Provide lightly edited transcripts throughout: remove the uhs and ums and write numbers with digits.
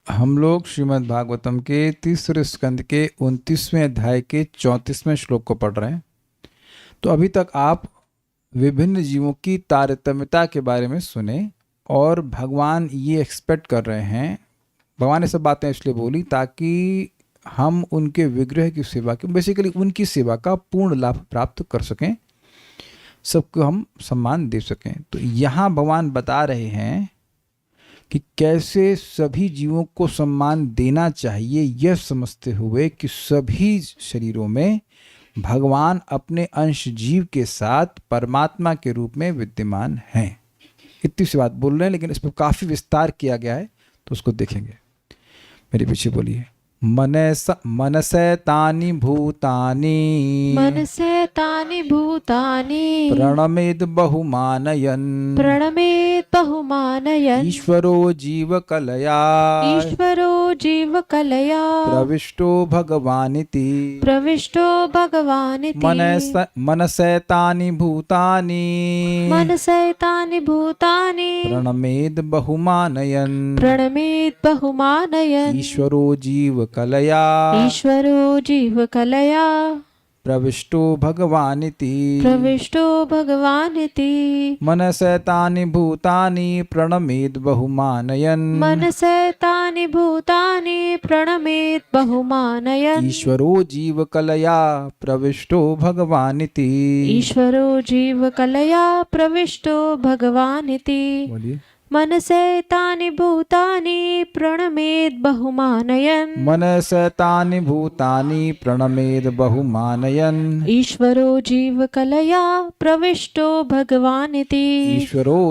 हम लोग श्रीमद् भागवतम के तीसरे स्कंद के 29वें अध्याय के 34वें श्लोक को पढ़ रहे हैं। तो अभी तक आप विभिन्न जीवों की तारतम्यता के बारे में सुने और भगवान ये एक्सपेक्ट कर रहे हैं, भगवान ने सब बातें इसलिए बोली ताकि हम उनके विग्रह की सेवा की, बेसिकली उनकी सेवा का पूर्ण लाभ प्राप्त कर सकें, सबको हम सम्मान दे सकें। तो यहाँ भगवान बता रहे हैं कि कैसे सभी जीवों को सम्मान देना चाहिए, यह समझते हुए कि सभी शरीरों में भगवान अपने अंश जीव के साथ परमात्मा के रूप में विद्यमान हैं। इतनी सी बात बोल रहे हैं, लेकिन इस पर काफ़ी विस्तार किया गया है, तो उसको देखेंगे। मेरे पीछे बोलिए। मनसैतानि भूतानि मनसैतानि भूतानि प्रणमेद बहुमानयन् ईश्वरो जीवकलया प्रविष्टो भगवानिति मनसैतानि भूतानि प्रणमेद बहुमानयन् ईश्वरो जीवकलया प्रविष्टो भगवानिति मनसैतानि भूतानि प्रणमेद बहुमानयन् ईश्वरो जीवकलया प्रविष्टो भगवानिति। बोलिए। मनसैतानि भूतानि प्रणमेद बहुमानयन् ईश्वरो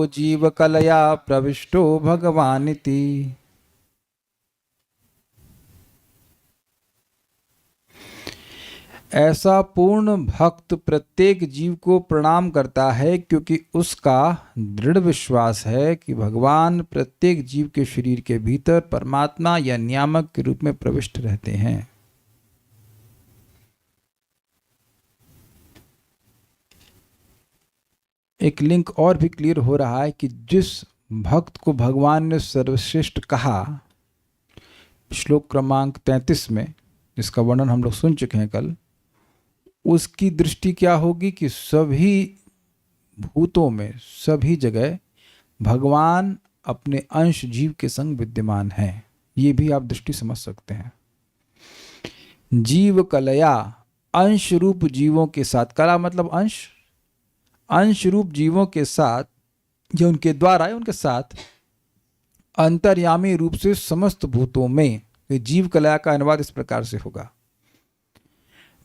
जीवकलया प्रविष्टो भगवानिति। ऐसा पूर्ण भक्त प्रत्येक जीव को प्रणाम करता है, क्योंकि उसका दृढ़ विश्वास है कि भगवान प्रत्येक जीव के शरीर के भीतर परमात्मा या नियामक के रूप में प्रविष्ट रहते हैं। एक लिंक और भी क्लियर हो रहा है कि जिस भक्त को भगवान ने सर्वश्रेष्ठ कहा, श्लोक क्रमांक 33 में, जिसका वर्णन हम लोग सुन चुके हैं कल, उसकी दृष्टि क्या होगी कि सभी भूतों में, सभी जगह भगवान अपने अंश जीव के संग विद्यमान हैं। ये भी आप दृष्टि समझ सकते हैं। जीव कलया, अंश रूप जीवों के साथ, कला मतलब अंश, अंश रूप जीवों के साथ, जो उनके द्वारा है, उनके साथ अंतर्यामी रूप से समस्त भूतों में। जीव कलया का अनुवाद इस प्रकार से होगा।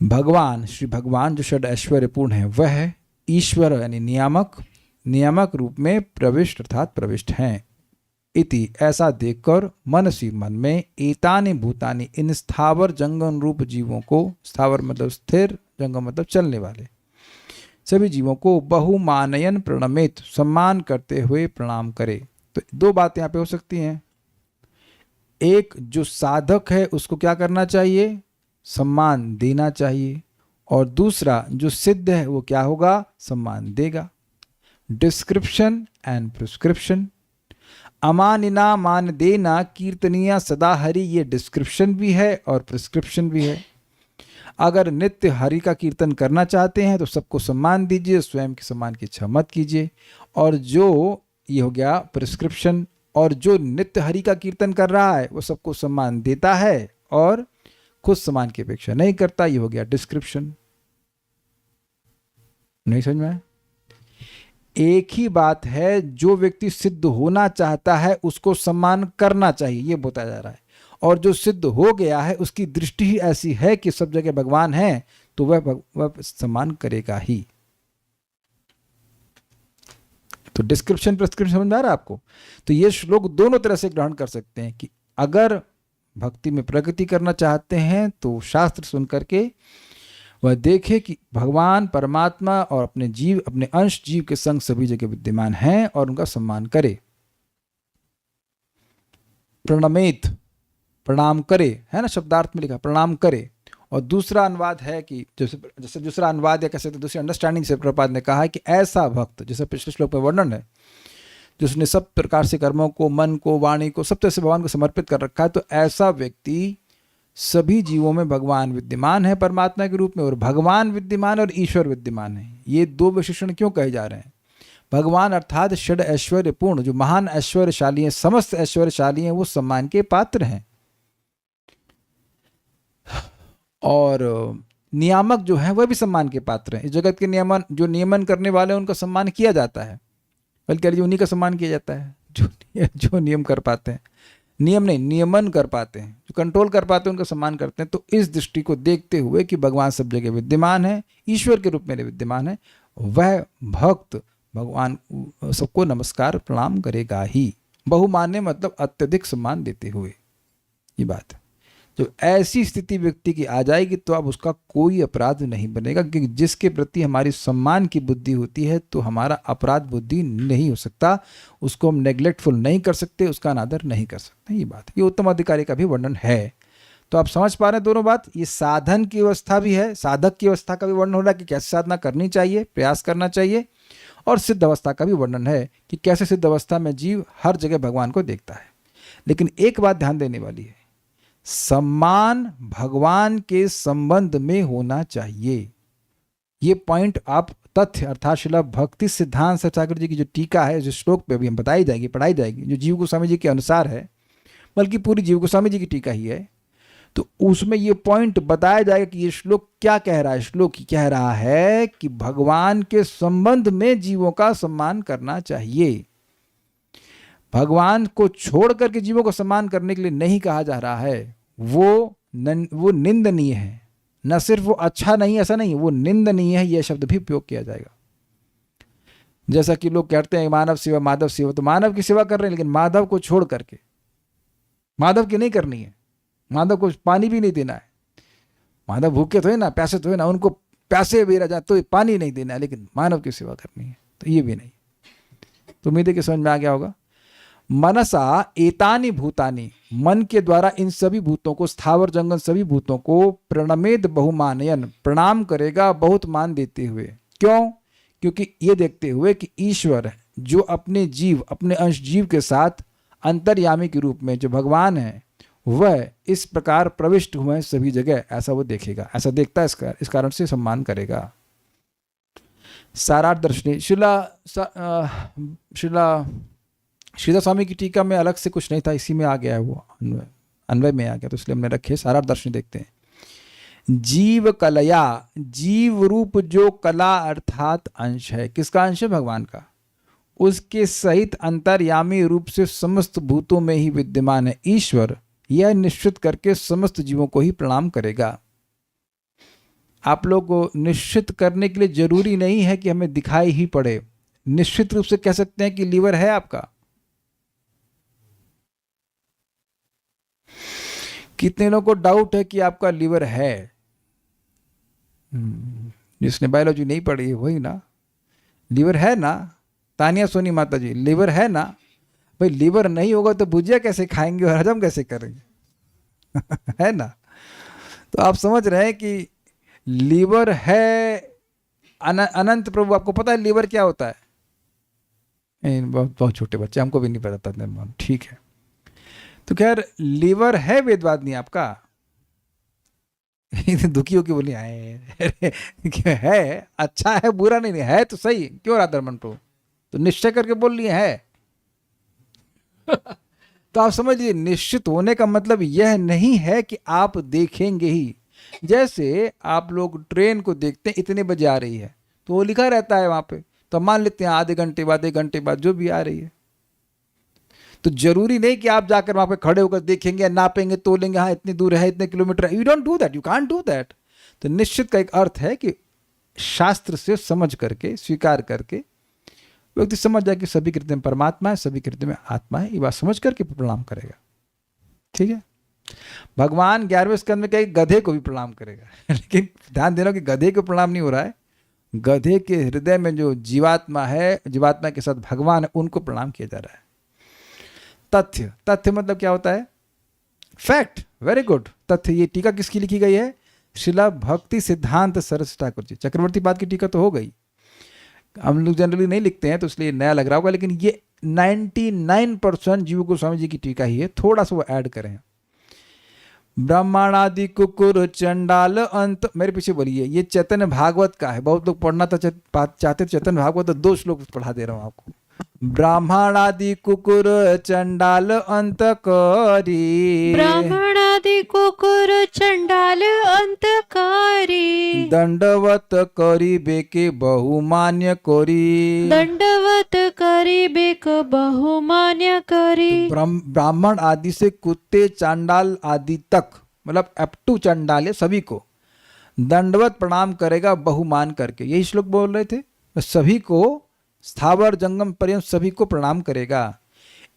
भगवान, श्री भगवान जो षड ऐश्वर्यपूर्ण है, वह ईश्वर यानी नियामक रूप में प्रविष्ट अर्थात प्रविष्ट हैं। इति, ऐसा देखकर मनसी, मन में, एतानि भूतानि, इन स्थावर जंगम रूप जीवों को, स्थावर मतलब स्थिर, जंगम मतलब चलने वाले सभी जीवों को, बहुमानयन प्रणमेत, सम्मान करते हुए प्रणाम करे। तो दो बातें यहाँ पे हो सकती हैं। एक, जो साधक है उसको क्या करना चाहिए? सम्मान देना चाहिए। और दूसरा, जो सिद्ध है वो क्या होगा? सम्मान देगा। Description and prescription. अमानिना मान देना कीर्तनिया सदा हरि, ये डिस्क्रिप्शन भी है और प्रिस्क्रिप्शन भी है। अगर नित्य हरि का कीर्तन करना चाहते हैं तो सबको सम्मान दीजिए, स्वयं के सम्मान की इच्छा मत कीजिए। और जो, ये हो गया प्रिस्क्रिप्शन, और जो नित्य हरि का कीर्तन कर रहा है वो सबको सम्मान देता है और खुद सम्मान की अपेक्षा नहीं करता, ये हो गया डिस्क्रिप्शन। नहीं समझ में आया? एक ही बात है, जो व्यक्ति सिद्ध होना चाहता है उसको सम्मान करना चाहिए, ये बताया जा रहा है। और जो सिद्ध हो गया है उसकी दृष्टि ही ऐसी है कि सब जगह भगवान है, तो वह सम्मान करेगा ही। तो डिस्क्रिप्शन प्रिस्क्रिप्शन समझ में आ रहा है आपको? तो ये श्लोक दोनों तरह से ग्रहण कर सकते हैं कि अगर भक्ति में प्रगति करना चाहते हैं तो शास्त्र सुन करके वह देखे कि भगवान परमात्मा और अपने जीव, अपने अंश जीव के संग सभी जगह विद्यमान हैं और उनका सम्मान करे। प्रणमेत, प्रणाम करे, है ना, शब्दार्थ में लिखा प्रणाम करे। और दूसरा अनुवाद है कि जैसे दूसरा अनुवाद या कैसे, तो दूसरी अंडरस्टैंडिंग से प्रभुपाद ने कहा है कि ऐसा भक्त, जैसे पिछले श्लोक में वर्णन है, जिसने सब प्रकार से कर्मों को, मन को, वाणी को, सब तरह से भगवान को समर्पित कर रखा है, तो ऐसा व्यक्ति सभी जीवों में भगवान विद्यमान है परमात्मा के रूप में, और भगवान विद्यमान और ईश्वर विद्यमान है। ये दो विशेषण क्यों कहे जा रहे हैं? भगवान अर्थात षड ऐश्वर्य पूर्ण, जो महान ऐश्वर्यशाली हैं, समस्त ऐश्वर्यशाली हैं, वो सम्मान के पात्र हैं। और नियामक जो है वह भी सम्मान के पात्र हैं। इस जगत के नियमन करने वाले, उनका सम्मान किया जाता है, बल्कि उन्हीं का सम्मान किया जाता है जो नियम कर पाते हैं, नियम नहीं, नियमन कर पाते हैं, जो कंट्रोल कर पाते हैं, उनका सम्मान करते हैं। तो इस दृष्टि को देखते हुए कि भगवान सब जगह विद्यमान है, ईश्वर के रूप में विद्यमान है, वह भक्त भगवान सबको नमस्कार प्रणाम करेगा ही। बहुमान्य मतलब अत्यधिक सम्मान देते हुए। ये बात है। जब ऐसी स्थिति व्यक्ति की आ जाएगी तो अब उसका कोई अपराध नहीं बनेगा, क्योंकि जिसके प्रति हमारी सम्मान की बुद्धि होती है तो हमारा अपराध बुद्धि नहीं हो सकता, उसको हम नेग्लेक्टफुल नहीं कर सकते, उसका अनादर नहीं कर सकते। ये बात, ये उत्तम अधिकारी का भी वर्णन है। तो आप समझ पा रहे हैं दोनों बात। ये साधन की अवस्था भी है, साधक की अवस्था का भी वर्णन हो रहा है कि कैसे साधना करनी चाहिए, प्रयास करना चाहिए, और सिद्ध अवस्था का भी वर्णन है कि कैसे सिद्ध अवस्था में जीव हर जगह भगवान को देखता है। लेकिन एक बात ध्यान देने वाली है, सम्मान भगवान के संबंध में होना चाहिए। ये पॉइंट आप तथ्य अर्थात श्रील भक्ति सिद्धांत सरस्वती ठाकुर जी की जो टीका है, जो श्लोक पे अभी हम बताई जाएगी, पढ़ाई जाएगी, जो जीव गोस्वामी जी के अनुसार है, बल्कि पूरी जीव गोस्वामी जी की टीका ही है, तो उसमें ये पॉइंट बताया जाएगा कि ये श्लोक क्या कह रहा है। श्लोक कह रहा है कि भगवान के संबंध में जीवों का सम्मान करना चाहिए। भगवान को छोड़ करके जीवों को सम्मान करने के लिए नहीं कहा जा रहा है। वो निंदनीय है, न सिर्फ वो अच्छा नहीं, ऐसा नहीं, वो निंदनीय है, यह शब्द भी उपयोग किया जाएगा। जैसा कि लोग कहते हैं मानव सेवा माधव सेवा, तो मानव की सेवा कर रहे हैं, लेकिन माधव को छोड़ करके, माधव की नहीं करनी है, माधव को पानी भी नहीं देना है। माधव भूखे तो है ना, प्यासे तो है ना, उनको प्यासे भी रह जाए तो पानी नहीं देना है, लेकिन मानव की सेवा करनी है, तो ये भी नहीं। तो उम्मीद है कि समझ में आ गया होगा। मनसा एतानि भूतानि, मन के द्वारा इन सभी भूतों को, स्थावर जंगम सभी भूतों को प्रणमेद बहुमानयन, प्रणाम करेगा बहुत मान देते हुए। क्यों? क्योंकि ये देखते हुए कि ईश्वर जो अपने जीव, अपने अंश जीव के साथ अंतर्यामी के रूप में जो भगवान है, वह इस प्रकार प्रविष्ट हुए हैं सभी जगह, ऐसा वो देखेगा, ऐसा देखता है, इस कारण से सम्मान करेगा। सारार्थ दर्शनी श्रीधर स्वामी की टीका में अलग से कुछ नहीं था, इसी में आ गया है, वो अन्वय में आ गया, तो इसलिए हमने रखे। सारार्थ दर्शनी देखते हैं। जीव कलया, जीव रूप जो कला अर्थात अंश है, किसका अंश है? भगवान का। उसके सहित अंतर्यामी रूप से समस्त भूतों में ही विद्यमान है ईश्वर, यह निश्चित करके समस्त जीवों को ही प्रणाम करेगा। आप लोग को निश्चित करने के लिए जरूरी नहीं है कि हमें दिखाई ही पड़े। निश्चित रूप से कह सकते हैं कि लीवर है आपका। कितने लोगों को डाउट है कि आपका लीवर है? जिसने बायोलॉजी नहीं पढ़ी है वही ना। लीवर है ना? तानिया सोनी माता जी, लीवर है ना? भाई लीवर नहीं होगा तो भुजिया कैसे खाएंगे और हजम कैसे करेंगे? है ना? तो आप समझ रहे हैं कि लीवर है। अनंत प्रभु, आपको पता है लीवर क्या होता है? बहुत छोटे बच्चे, हमको भी नहीं पता था। ठीक है, तो खैर लीवर है वेदवादिनी आपका। दुखी होकर बोली है, अच्छा है, बुरा नहीं है, तो सही। क्यों राधारमन प्रभु? तो निश्चय करके बोल लिए है। तो आप समझ लीजिए, निश्चित होने का मतलब यह नहीं है कि आप देखेंगे ही। जैसे आप लोग ट्रेन को देखते हैं, इतने बजे आ रही है, तो वो लिखा रहता है वहां पे, तो मान लेते हैं आधे घंटे बाद, 1 घंटे बाद जो भी आ रही है। तो जरूरी नहीं कि आप जाकर वहां पे खड़े होकर देखेंगे, नापेंगे, तोलेंगे, हाँ इतनी दूर है, इतने किलोमीटर है। You don't do that, you can't do that. तो निश्चित का एक अर्थ है कि शास्त्र से समझ करके, स्वीकार करके व्यक्ति समझ जाए कि सभी कृत्य में परमात्मा है, सभी कृत्य में आत्मा है, ये बात समझ करके प्रणाम करेगा। ठीक है। भगवान 11वें स्कंद में कहे गधे को भी प्रणाम करेगा। लेकिन ध्यान देना कि गधे को प्रणाम नहीं हो रहा है, गधे के हृदय में जो जीवात्मा है, जीवात्मा के साथ भगवान है, उनको प्रणाम किया जा रहा है। तथ्य, तथ्य मतलब क्या होता है? फैक्ट। Very good. तथ्य, ये टीका किसकी लिखी गई है? श्रील भक्ति सिद्धांत सरस्वती ठाकुर जी। चक्रवर्ती पाद की टीका तो हो गई। हम लोग जनरली नहीं लिखते हैं तो इसलिए नया लग रहा होगा, लेकिन ये 99% जीव गोस्वामी जी की टीका ही है, थोड़ा सा वो ऐड करें। ब्राह्मणादि कुकुर चंडाल अंत, मेरे पीछे बोलिए, ये चैतन्य भागवत का है, बहुत लोग पढ़ना तो चाहते चैतन्य भागवत, तो 2 श्लोक पढ़ा दे रहा हूं आपको। ब्राह्मणादि कुकुर चंडाल अंत करी, ब्राह्मणादि कुकुर चंडाल अंतकारी, दंडवत करी बेके बहुमान्य करी, दंडवत करी बेक बहुमान्य करी। ब्राह्मण आदि से कुत्ते चांडाल आदि तक, मतलब अप टू चांडाल है, सभी को दंडवत प्रणाम करेगा बहुमान करके, यही श्लोक बोल रहे थे। सभी को स्थावर जंगम पर्यंत सभी को प्रणाम करेगा।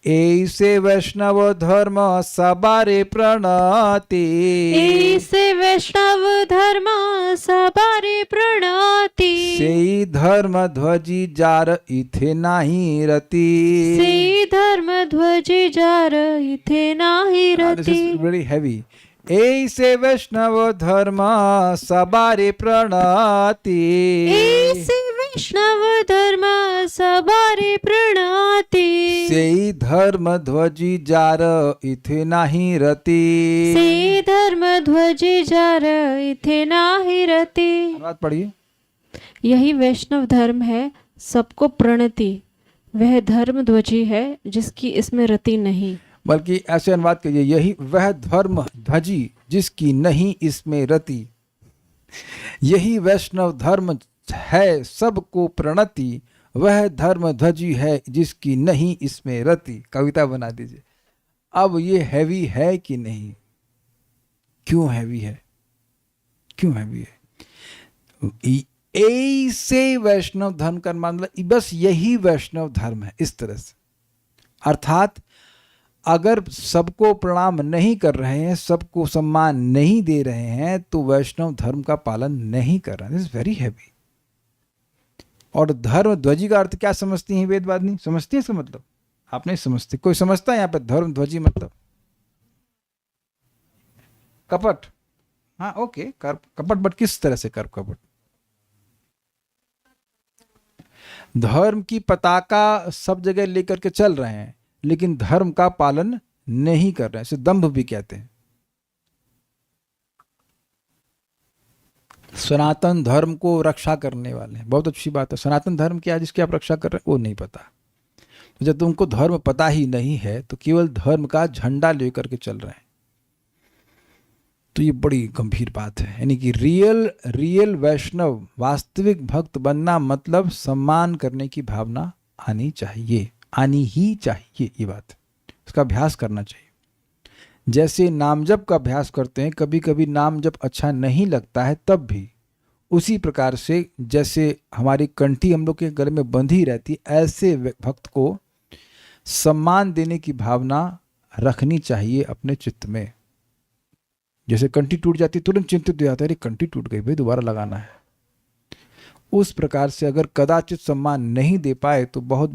ऐसे वैष्णव धर्म सबारे प्रणति, ऐसे वैष्णव धर्म सबारे प्रणति, सेई धर्म ध्वजी जार इथे नाही रति, से धर्म ध्वजी जार इथे नाही This Rati. is very heavy. ऐसे वैष्णव धर्म सबारे प्रणति, ऐसे वैष्णव धर्म सबारे प्रणति, सेई धर्म ध्वजी जार इथे नाही रति। से धर्म ध्वजी जार इथे नाही रति। बात पढ़िए। यही वैष्णव धर्म है, सबको प्रणति, वह धर्म ध्वजी है जिसकी इसमें रति नहीं। बल्कि ऐसे अनुवाद करिए, यही वह धर्म ध्वजी जिसकी नहीं इसमें रति, यही वैष्णव धर्म है सबको प्रणति, वह धर्म ध्वजी है जिसकी नहीं इसमें रति। कविता बना दीजिए। अब ये हैवी है कि नहीं? क्यों हैवी है? क्यों हैवी है? ऐसे वैष्णव धर्म का मतलब बस यही वैष्णव धर्म है, इस तरह से। अर्थात अगर सबको प्रणाम नहीं कर रहे हैं, सबको सम्मान नहीं दे रहे हैं, तो वैष्णव धर्म का पालन नहीं कर रहे हैं। This is very heavy. और धर्म ध्वजी का अर्थ क्या समझती हैं वेदवादिनी? समझती है इसका मतलब? आप नहीं समझते? कोई समझता है यहाँ पे धर्म ध्वजी मतलब? कपट? हाँ ओके, कपट, बट किस तरह से कपट? धर्म की पताका सब जगह लेकर के चल रहे हैं, लेकिन धर्म का पालन नहीं कर रहे हैं, इसे दंभ भी कहते हैं। सनातन धर्म को रक्षा करने वाले हैं, बहुत अच्छी बात है। सनातन धर्म क्या है जिसकी आप रक्षा कर रहे हैं वो नहीं पता। तो जब तुमको धर्म पता ही नहीं है तो केवल धर्म का झंडा लेकर के चल रहे हैं, तो ये बड़ी गंभीर बात है। यानी कि रियल वैष्णव, वास्तविक भक्त बनना मतलब सम्मान करने की भावना आनी चाहिए, आनी ही चाहिए। ये बात, इसका अभ्यास करना चाहिए। जैसे नाम जप का अभ्यास करते हैं, कभी कभी नाम जप अच्छा नहीं लगता है तब भी, उसी प्रकार से जैसे हमारी कंठी हम लोग के गले में बंधी रहती, ऐसे भक्त को सम्मान देने की भावना रखनी चाहिए अपने चित्त में। जैसे कंठी टूट जाती तुरंत चिंतित हो जाता है, अरे कंठी टूट गई भाई, दोबारा लगाना है। उस प्रकार से अगर कदाचित सम्मान नहीं दे पाए तो बहुत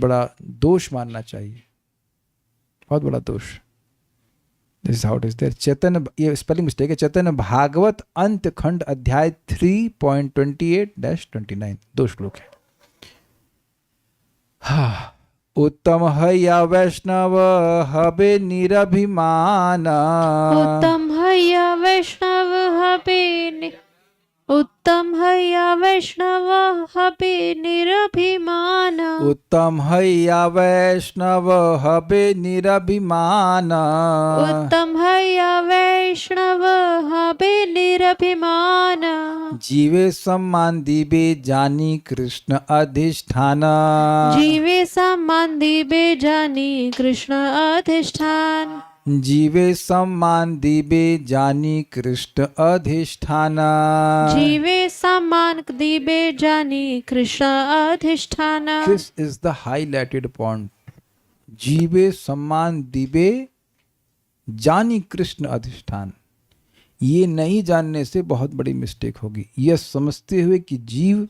बड़ा दोष मानना चाहिए, बहुत बड़ा दोष। This is how it is there. Chaitanya, ये स्पेलिंग मिस्टेक है, चैतन्य भागवत अंत खंड अध्याय 3.28-29, 2 श्लोक है। हाँ, उत्तम है या वैष्णव हबे निरभिमान, उत्तम है या वैष्णव हबे, उत्तम है या वैष्णव हबे निरभिमान, उत्तम है या वैष्णव हबे निरभिमान, उत्तम है या वैष्णव हबे निरभिमान, जीवे सम्मान दिबे जानी कृष्ण अधिष्ठान, जीवे सम्मान दिबे जानी कृष्ण अधिष्ठान, जीवे सम्मान दिबे जानी कृष्ण अधिष्ठान, जीवे सम्मान दिबे जानी कृष्ण अधिष्ठान। This is the highlighted point. जीवे सम्मान दिबे जानी कृष्ण अधिष्ठान। ये नहीं जानने से बहुत बड़ी मिस्टेक होगी। यह समझते हुए कि जीव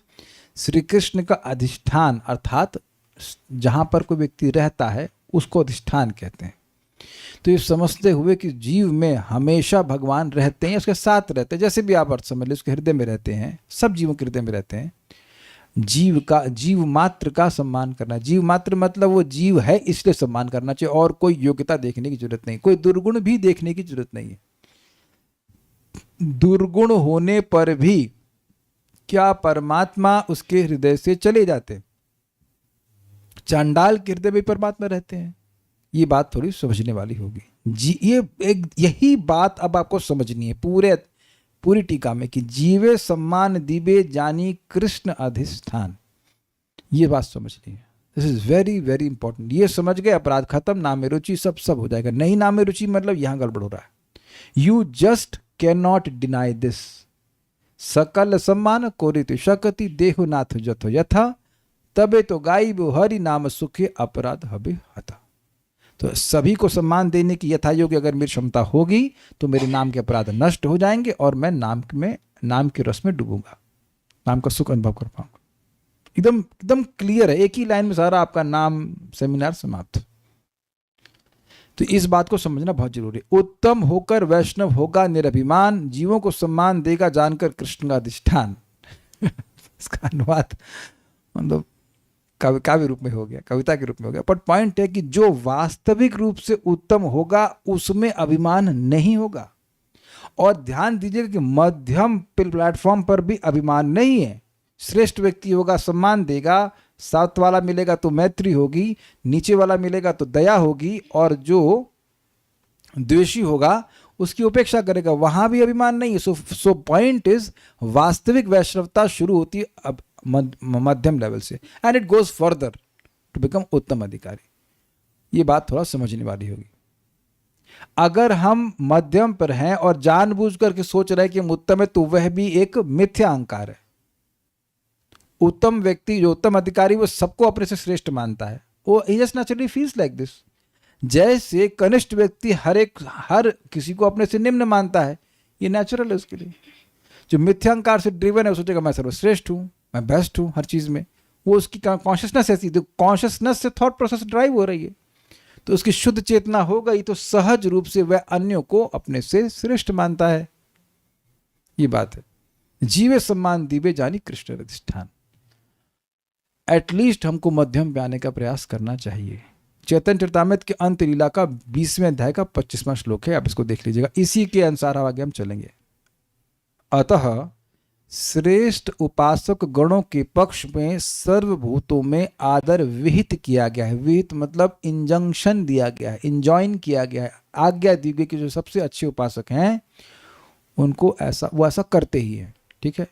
श्री कृष्ण का अधिष्ठान, अर्थात जहाँ पर कोई व्यक्ति रहता है उसको अधिष्ठान कहते हैं। तो ये समझते हुए कि जीव में हमेशा भगवान रहते हैं, उसके साथ रहते हैं, जैसे भी आप अर्थ समझ लीजिए, उसके हृदय में रहते हैं, सब जीवों के हृदय में रहते हैं। जीव मात्र का सम्मान करना, जीव मात्र मतलब वो जीव है इसलिए सम्मान करना चाहिए, और कोई योग्यता देखने की जरूरत नहीं, कोई दुर्गुण भी देखने की जरूरत नहीं है। दुर्गुण होने पर भी क्या परमात्मा उसके हृदय से चले जाते? चांडाल के हृदय में परमात्मा रहते हैं। ये बात थोड़ी समझने वाली होगी जी। यही बात अब आपको समझनी है पूरी टीका में कि जीवे सम्मान दिवे जानी कृष्ण अधिष्ठान, ये बात समझनी है। This is very very important. ये समझ गए, अपराध खत्म, नाम में रुचि सब हो जाएगा। नहीं नाम में रुचि मतलब यहां गड़बड़ हो रहा है। You just can not deny this. सकल सम्मान कोरित शकति देहु नाथ जथो यथा, तबे तो गायब हरि नाम सुखे अपराध हबे हता। तो सभी को सम्मान देने की यथा योग्य अगर मेरी क्षमता होगी तो मेरे नाम के अपराध नष्ट हो जाएंगे और मैं नाम के रस में डूबूंगा, नाम का सुख अनुभव कर पाऊंगा। एकदम क्लियर है, एक ही लाइन में सारा आपका नाम सेमिनार समाप्त। तो इस बात को समझना बहुत जरूरी है। उत्तम होकर वैष्णव होगा निरभिमान, जीवों को सम्मान देगा जानकर कृष्ण का अधिष्ठान। इसका अनुवाद मतलब काव्य रूप में हो गया, कविता के रूप में हो गया। पर पॉइंट है कि जो वास्तविक रूप से उत्तम होगा उसमें अभिमान नहीं होगा। और ध्यान दीजिएगा कि मध्यम प्लेटफॉर्म पर भी अभिमान नहीं है। श्रेष्ठ व्यक्ति होगा सम्मान देगा, साथ वाला मिलेगा तो मैत्री होगी, नीचे वाला मिलेगा तो दया होगी, और जो द्वेषी होगा उसकी उपेक्षा करेगा, वहां भी अभिमान नहीं है। सो पॉइंट इज वास्तविक वैष्णवता शुरू होती है अब मध्यम लेवल से, and it goes further to become उत्तम अधिकारी। ये बात थोड़ा समझने वाली होगी। अगर हम मध्यम पर हैं और जानबूझ करके सोच रहे हैं कि हम उत्तम है, तो वह भी एक मिथ्या अहंकार है। उत्तम व्यक्ति जो उत्तम अधिकारी वो सबको अपने से श्रेष्ठ मानता है, वो just naturally feels like this. जैसे कनिष्ठ व्यक्ति हर किसी को अपने से निम्न मानता है, ये नेचुरल है उसके लिए। जो मिथ्यांकार से ड्रिवन है वो सोचेगा मैं सर्वश्रेष्ठ हूं, मैं बेस्ट हूं हर चीज में। वो उसकी कॉन्शियसनेस ऐसी, तो कॉन्शियसनेस से थॉट प्रोसेस ड्राइव हो रही है, तो उसकी शुद्ध चेतना हो गई तो सहज रूप से वह अन्यों को अपने से श्रेष्ठ मानता है। ये बात है। जीवे सम्मान दीवे जानी कृष्ण अधिष्ठान। एटलीस्ट हमको मध्यम पे आने का प्रयास करना चाहिए। चैतन्य चरितामृत के अंत लीला का 20वें अध्याय का 25वां श्लोक है, आप इसको देख लीजिएगा। इसी के अनुसार आगे हम चलेंगे। अतः श्रेष्ठ उपासक गणों के पक्ष में सर्वभूतों में आदर विहित किया गया है। विहित मतलब इंजंक्शन दिया गया है, इंजॉइन किया गया है, आज्ञा दी गई कि जो सबसे अच्छे उपासक हैं उनको वो ऐसा करते ही है। ठीक है।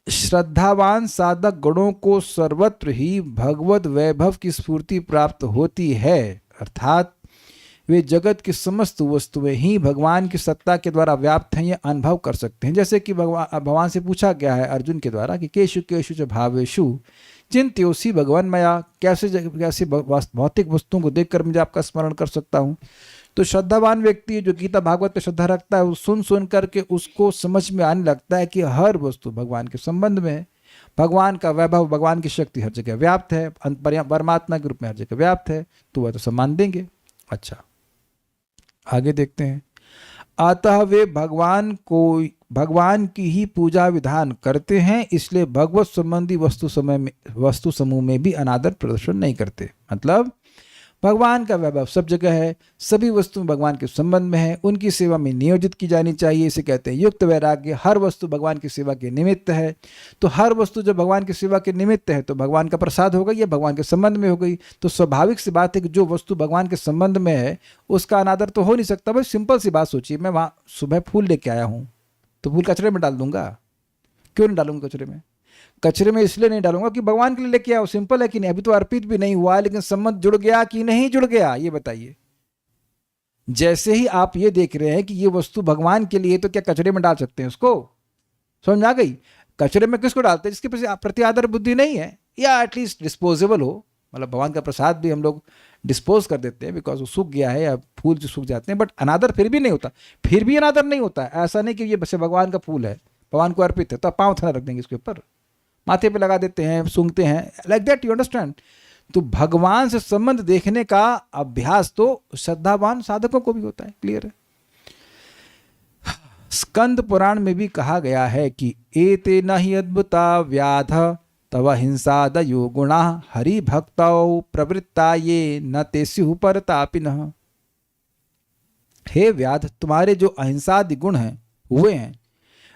श्रद्धावान साधक गणों को सर्वत्र ही भगवत वैभव की स्फूर्ति प्राप्त होती है, अर्थात वे जगत की समस्त वस्तुएं ही भगवान की सत्ता के द्वारा व्याप्त हैं, ये अनुभव कर सकते हैं। जैसे कि भगवान से पूछा गया है अर्जुन के द्वारा कि केशु केशु च भावेशु चिंत्योसी भगवान मया, कैसे भौतिक वस्तुओं को देखकर मुझे आपका स्मरण कर सकता हूँ। तो श्रद्धावान व्यक्ति जो गीता भागवत पे श्रद्धा रखता है, वो सुन करके उसको समझ में आने लगता है कि हर वस्तु भगवान के संबंध में है, भगवान का वैभव, भगवान की शक्ति हर जगह व्याप्त है, परमात्मा के रूप में हर जगह व्याप्त है, तो वह तो सम्मान देंगे। अच्छा, आगे देखते हैं। अतः वे भगवान की ही पूजा विधान करते हैं, इसलिए भगवत संबंधी वस्तु समूह में भी अनादर प्रदर्शन नहीं करते। मतलब भगवान का वैभव सब जगह है, सभी वस्तु भगवान के संबंध में है, उनकी सेवा में नियोजित की जानी चाहिए। इसे कहते हैं युक्त वैराग्य। हर वस्तु भगवान की सेवा के निमित्त है, तो हर वस्तु जब भगवान की सेवा के निमित्त है तो भगवान का प्रसाद हो गई या भगवान के संबंध में हो गई। तो स्वाभाविक सी बात है कि जो वस्तु भगवान के संबंध में है उसका अनादर तो हो नहीं सकता। भाई सिंपल सी बात सोचिए, मैं वहाँ सुबह फूल लेके आया हूँ तो फूल कचरे में डाल दूंगा? क्यों नहीं डालूंगा कचरे में? कचरे में इसलिए नहीं डालूंगा कि भगवान के लिए लेके आओ। सिंपल है कि नहीं? अभी तो अर्पित भी नहीं हुआ, लेकिन संबंध जुड़ गया कि नहीं जुड़ गया, ये बताइए। जैसे ही आप ये देख रहे हैं कि ये वस्तु भगवान के लिए, तो क्या कचरे में डाल सकते हैं उसको? समझ आ गई? कचरे में किसको डालते हैं? जिसके प्रति आदर बुद्धि नहीं है, या एटलीस्ट डिस्पोजेबल हो। मतलब भगवान का प्रसाद भी हम लोग डिस्पोज कर देते हैं बिकॉज वो सूख गया है, या फूल जो सूख जाते हैं, बट अनादर फिर भी नहीं होता। फिर भी अनादर नहीं होता। ऐसा नहीं कि ये बस भगवान का फूल है, भगवान को अर्पित है, तो आप पाँव थना रख देंगे इसके ऊपर, माथे पे लगा देते हैं, सूंघते हैं, लाइक दैट, यू अंडरस्टैंड? तो भगवान से संबंध देखने का अभ्यास तो श्रद्धावान साधकों को भी होता है। क्लियर है? स्कंद पुराण में भी कहा गया है कि एते न हि अद्भुता व्याध तव हिंसादयो गुणा हरि भक्तौ प्रवृत्ता ये न ते स्युः परतापिनः। हे व्याध, तुम्हारे जो अहिंसादि गुण हैं हुए हैं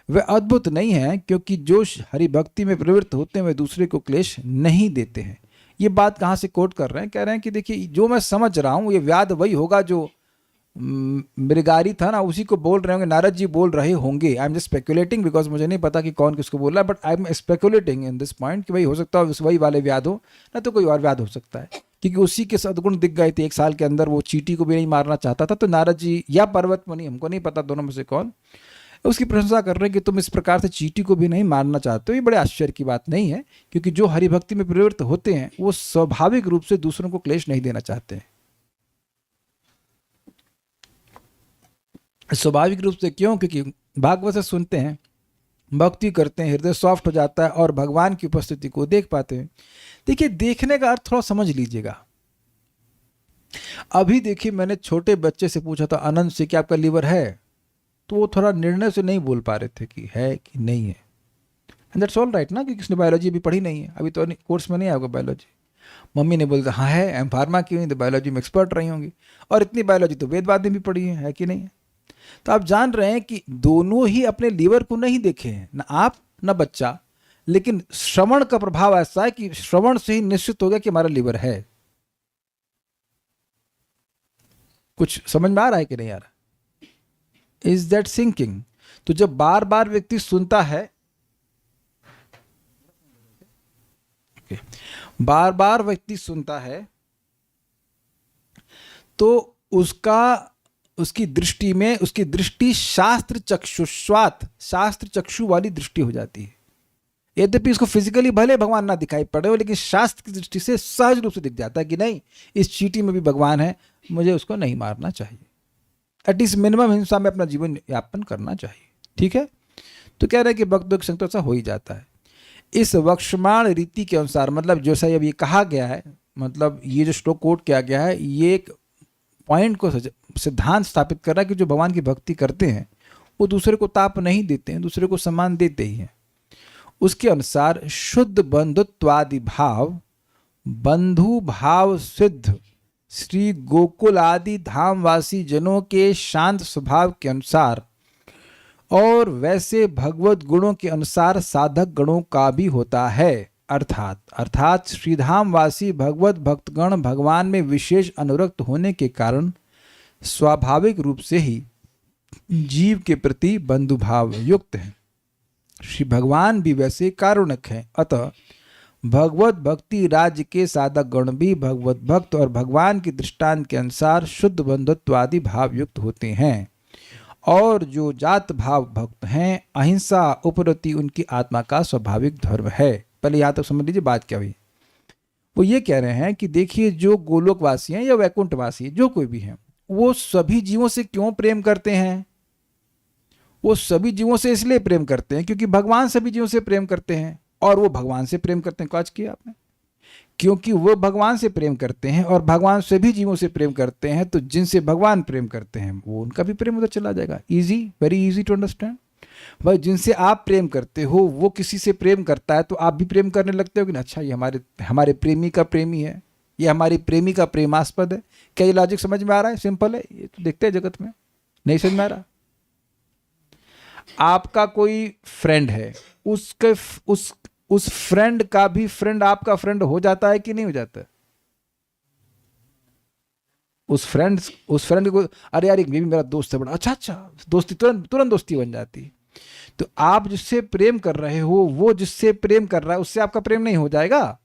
वे अद्भुत नहीं हैं, क्योंकि जो हरि भक्ति में प्रवृत्त होते हैं वे दूसरे को क्लेश नहीं देते हैं। ये बात कहाँ से कोट कर रहे हैं? कह रहे हैं कि देखिए, जो मैं समझ रहा हूँ ये व्याध वही होगा जो मृगारी था ना, उसी को बोल रहे होंगे, नारद जी बोल रहे होंगे। I am just speculating because मुझे नहीं पता कि कौन किसको बोल रहा है, but I am speculating in this point कि भाई हो सकता है वही वाले व्याध हो, ना तो कोई और व्याध हो सकता है, क्योंकि उसी के सद्गुण दिख गए थे। 1 साल के अंदर वो चींटी को भी नहीं मारना चाहता था, तो नारद जी या पर्वत मुनि, हमको नहीं पता दोनों में से कौन, उसकी प्रशंसा कर रहे हैं कि तुम इस प्रकार से चींटी को भी नहीं मारना चाहते हो। ये बड़े आश्चर्य की बात नहीं है, क्योंकि जो हरिभक्ति में प्रवृत्त होते हैं वो स्वाभाविक रूप से दूसरों को क्लेश नहीं देना चाहते हैं। स्वाभाविक रूप से क्यों? क्योंकि भागवत से सुनते हैं, भक्ति करते हैं, हृदय सॉफ्ट हो जाता है और भगवान की उपस्थिति को देख पाते हैं। देखिए, देखने का अर्थ थोड़ा समझ लीजिएगा। अभी देखिए, मैंने छोटे बच्चे से पूछा था, अनंत से, कि आपका लीवर है? तो वो थोड़ा निर्णय से नहीं बोल पा रहे थे कि है कि नहीं है। एंड दैट्स ऑल राइट ना, कि किसने बायोलॉजी अभी पढ़ी नहीं है, अभी तो कोर्स में नहीं आएगा बायोलॉजी। मम्मी ने बोलता हाँ है, एम फार्मा की हुई तो बायोलॉजी में एक्सपर्ट रही होंगी, और इतनी बायोलॉजी तो वेदवाद में भी पढ़ी है कि नहीं है? तो आप जान रहे हैं कि दोनों ही अपने लीवर को नहीं देखे हैं, ना आप ना बच्चा, लेकिन श्रवण का प्रभाव ऐसा है कि श्रवण से ही निश्चित हो गया कि हमारा लीवर है। कुछ समझ में आ रहा है कि नहीं आ रहा? Is that sinking? तो जब बार बार व्यक्ति सुनता है, बार बार व्यक्ति सुनता है, तो उसकी दृष्टि में, उसकी दृष्टि शास्त्र चक्षुष्वात, शास्त्र चक्षु वाली दृष्टि हो जाती है। यद्यपि इसको फिजिकली भले भगवान ना दिखाई पड़े हो, लेकिन शास्त्र की दृष्टि से सहज रूप से दिख जाता है कि नहीं, इस चींटी में भी भगवान है, मुझे उसको नहीं मारना चाहिए, एटलीस्ट मिनिमम हिंसा में अपना जीवन यापन करना चाहिए। ठीक है? तो कह रहे हैं कि भक्तों की संग तो ऐसा हो ही जाता है। इस वक्ष्यमाण रीति के अनुसार, मतलब जैसा अब ये कहा गया है, मतलब ये जो श्लोक कोट किया गया है, ये एक पॉइंट को सिद्धांत स्थापित कर रहा है कि जो भगवान की भक्ति करते हैं वो दूसरे को ताप नहीं देते हैं, दूसरे को सम्मान देते ही हैं। उसके अनुसार शुद्ध बंधुत्वादि भाव, बंधु भाव सिद्ध श्री गोकुल आदि धामवासी जनों के शांत स्वभाव के अनुसार और वैसे भगवत गुणों के अनुसार साधक गणों का भी होता है। अर्थात श्रीधामवासी भगवत भक्तगण भगवान में विशेष अनुरक्त होने के कारण स्वाभाविक रूप से ही जीव के प्रति बंधुभाव युक्त हैं। श्री भगवान भी वैसे कारुणिक हैं। अतः भगवत भक्ति राज्य के साधक गण भी भगवत भक्त और भगवान की दृष्टांत के अनुसार शुद्ध बंधुत्वादि भाव युक्त होते हैं। और जो जात भाव भक्त हैं, अहिंसा उपरति उनकी आत्मा का स्वाभाविक धर्म है। पहले यहाँ तक समझ लीजिए बात क्या हुई। वो ये कह रहे हैं कि देखिए, जो गोलोकवासी हैं या वैकुंठवासी, जो कोई भी हैं, वो सभी जीवों से क्यों प्रेम करते हैं? वो सभी जीवों से इसलिए प्रेम करते हैं क्योंकि भगवान सभी जीवों से प्रेम करते हैं, और वो भगवान से प्रेम करते हैं। काज किया आपने? क्योंकि वो भगवान से प्रेम करते हैं और भगवान सभी जीवों से प्रेम करते हैं, तो जिनसे भगवान प्रेम करते हैं वो उनका भी प्रेम उधर चला जाएगा। Easy, very easy to understand. भाई, जिनसे आप प्रेम करते हो वो किसी से प्रेम करता है, तो आप भी प्रेम करने लगते हो कि ना, अच्छा ये हमारे प्रेमी का प्रेमी है, ये हमारी प्रेमी का प्रेमास्पद है। क्या ये लॉजिक समझ में आ रहा है? सिंपल है, ये तो देखते हैं जगत में। नहीं समझ में आ रहा? आपका कोई फ्रेंड है, उसके उस फ्रेंड का भी फ्रेंड आपका फ्रेंड हो जाता है कि नहीं हो जाता? उस फ्रेंड को, अरे यार ये भी मेरा दोस्त है बड़ा, अच्छा, दोस्ती तुरंत दोस्ती बन जाती है। तो आप जिससे प्रेम कर रहे हो, वो जिससे प्रेम कर रहा है, उससे आपका प्रेम नहीं हो जाएगा।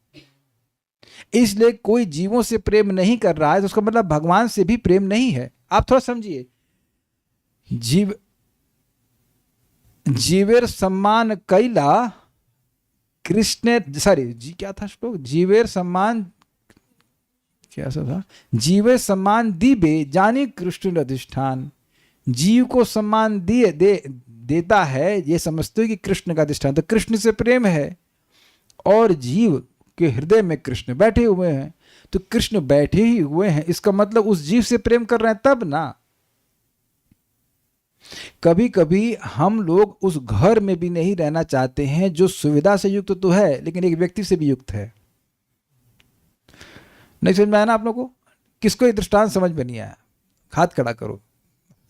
इसलिए कोई जीवों से प्रेम नहीं कर रहा है तो उसका मतलब भगवान से भी प्रेम नहीं है। आप थोड़ा समझिए। जीवेर सम्मान कैला कृष्ण, क्या था श्लोक? जीवेर सम्मान, क्या सा था? जीवे सम्मान दीबे जानी कृष्ण अधिष्ठान। जीव को सम्मान देता है, ये समझते हो कि कृष्ण का अधिष्ठान, तो कृष्ण से प्रेम है। और जीव उसके हृदय में कृष्ण बैठे हुए हैं। तो कृष्ण बैठे ही हुए हैं, इसका मतलब उस जीव से प्रेम कर रहे हैं तब ना। कभी कभी हम लोग उस घर में भी नहीं रहना चाहते हैं जो सुविधा से युक्त तो है लेकिन एक व्यक्ति से भी युक्त है। नहीं समझ में आया ना आप लोगों को? किसको ये दृष्टांत समझ में नहीं आया? हाथ खड़ा करो।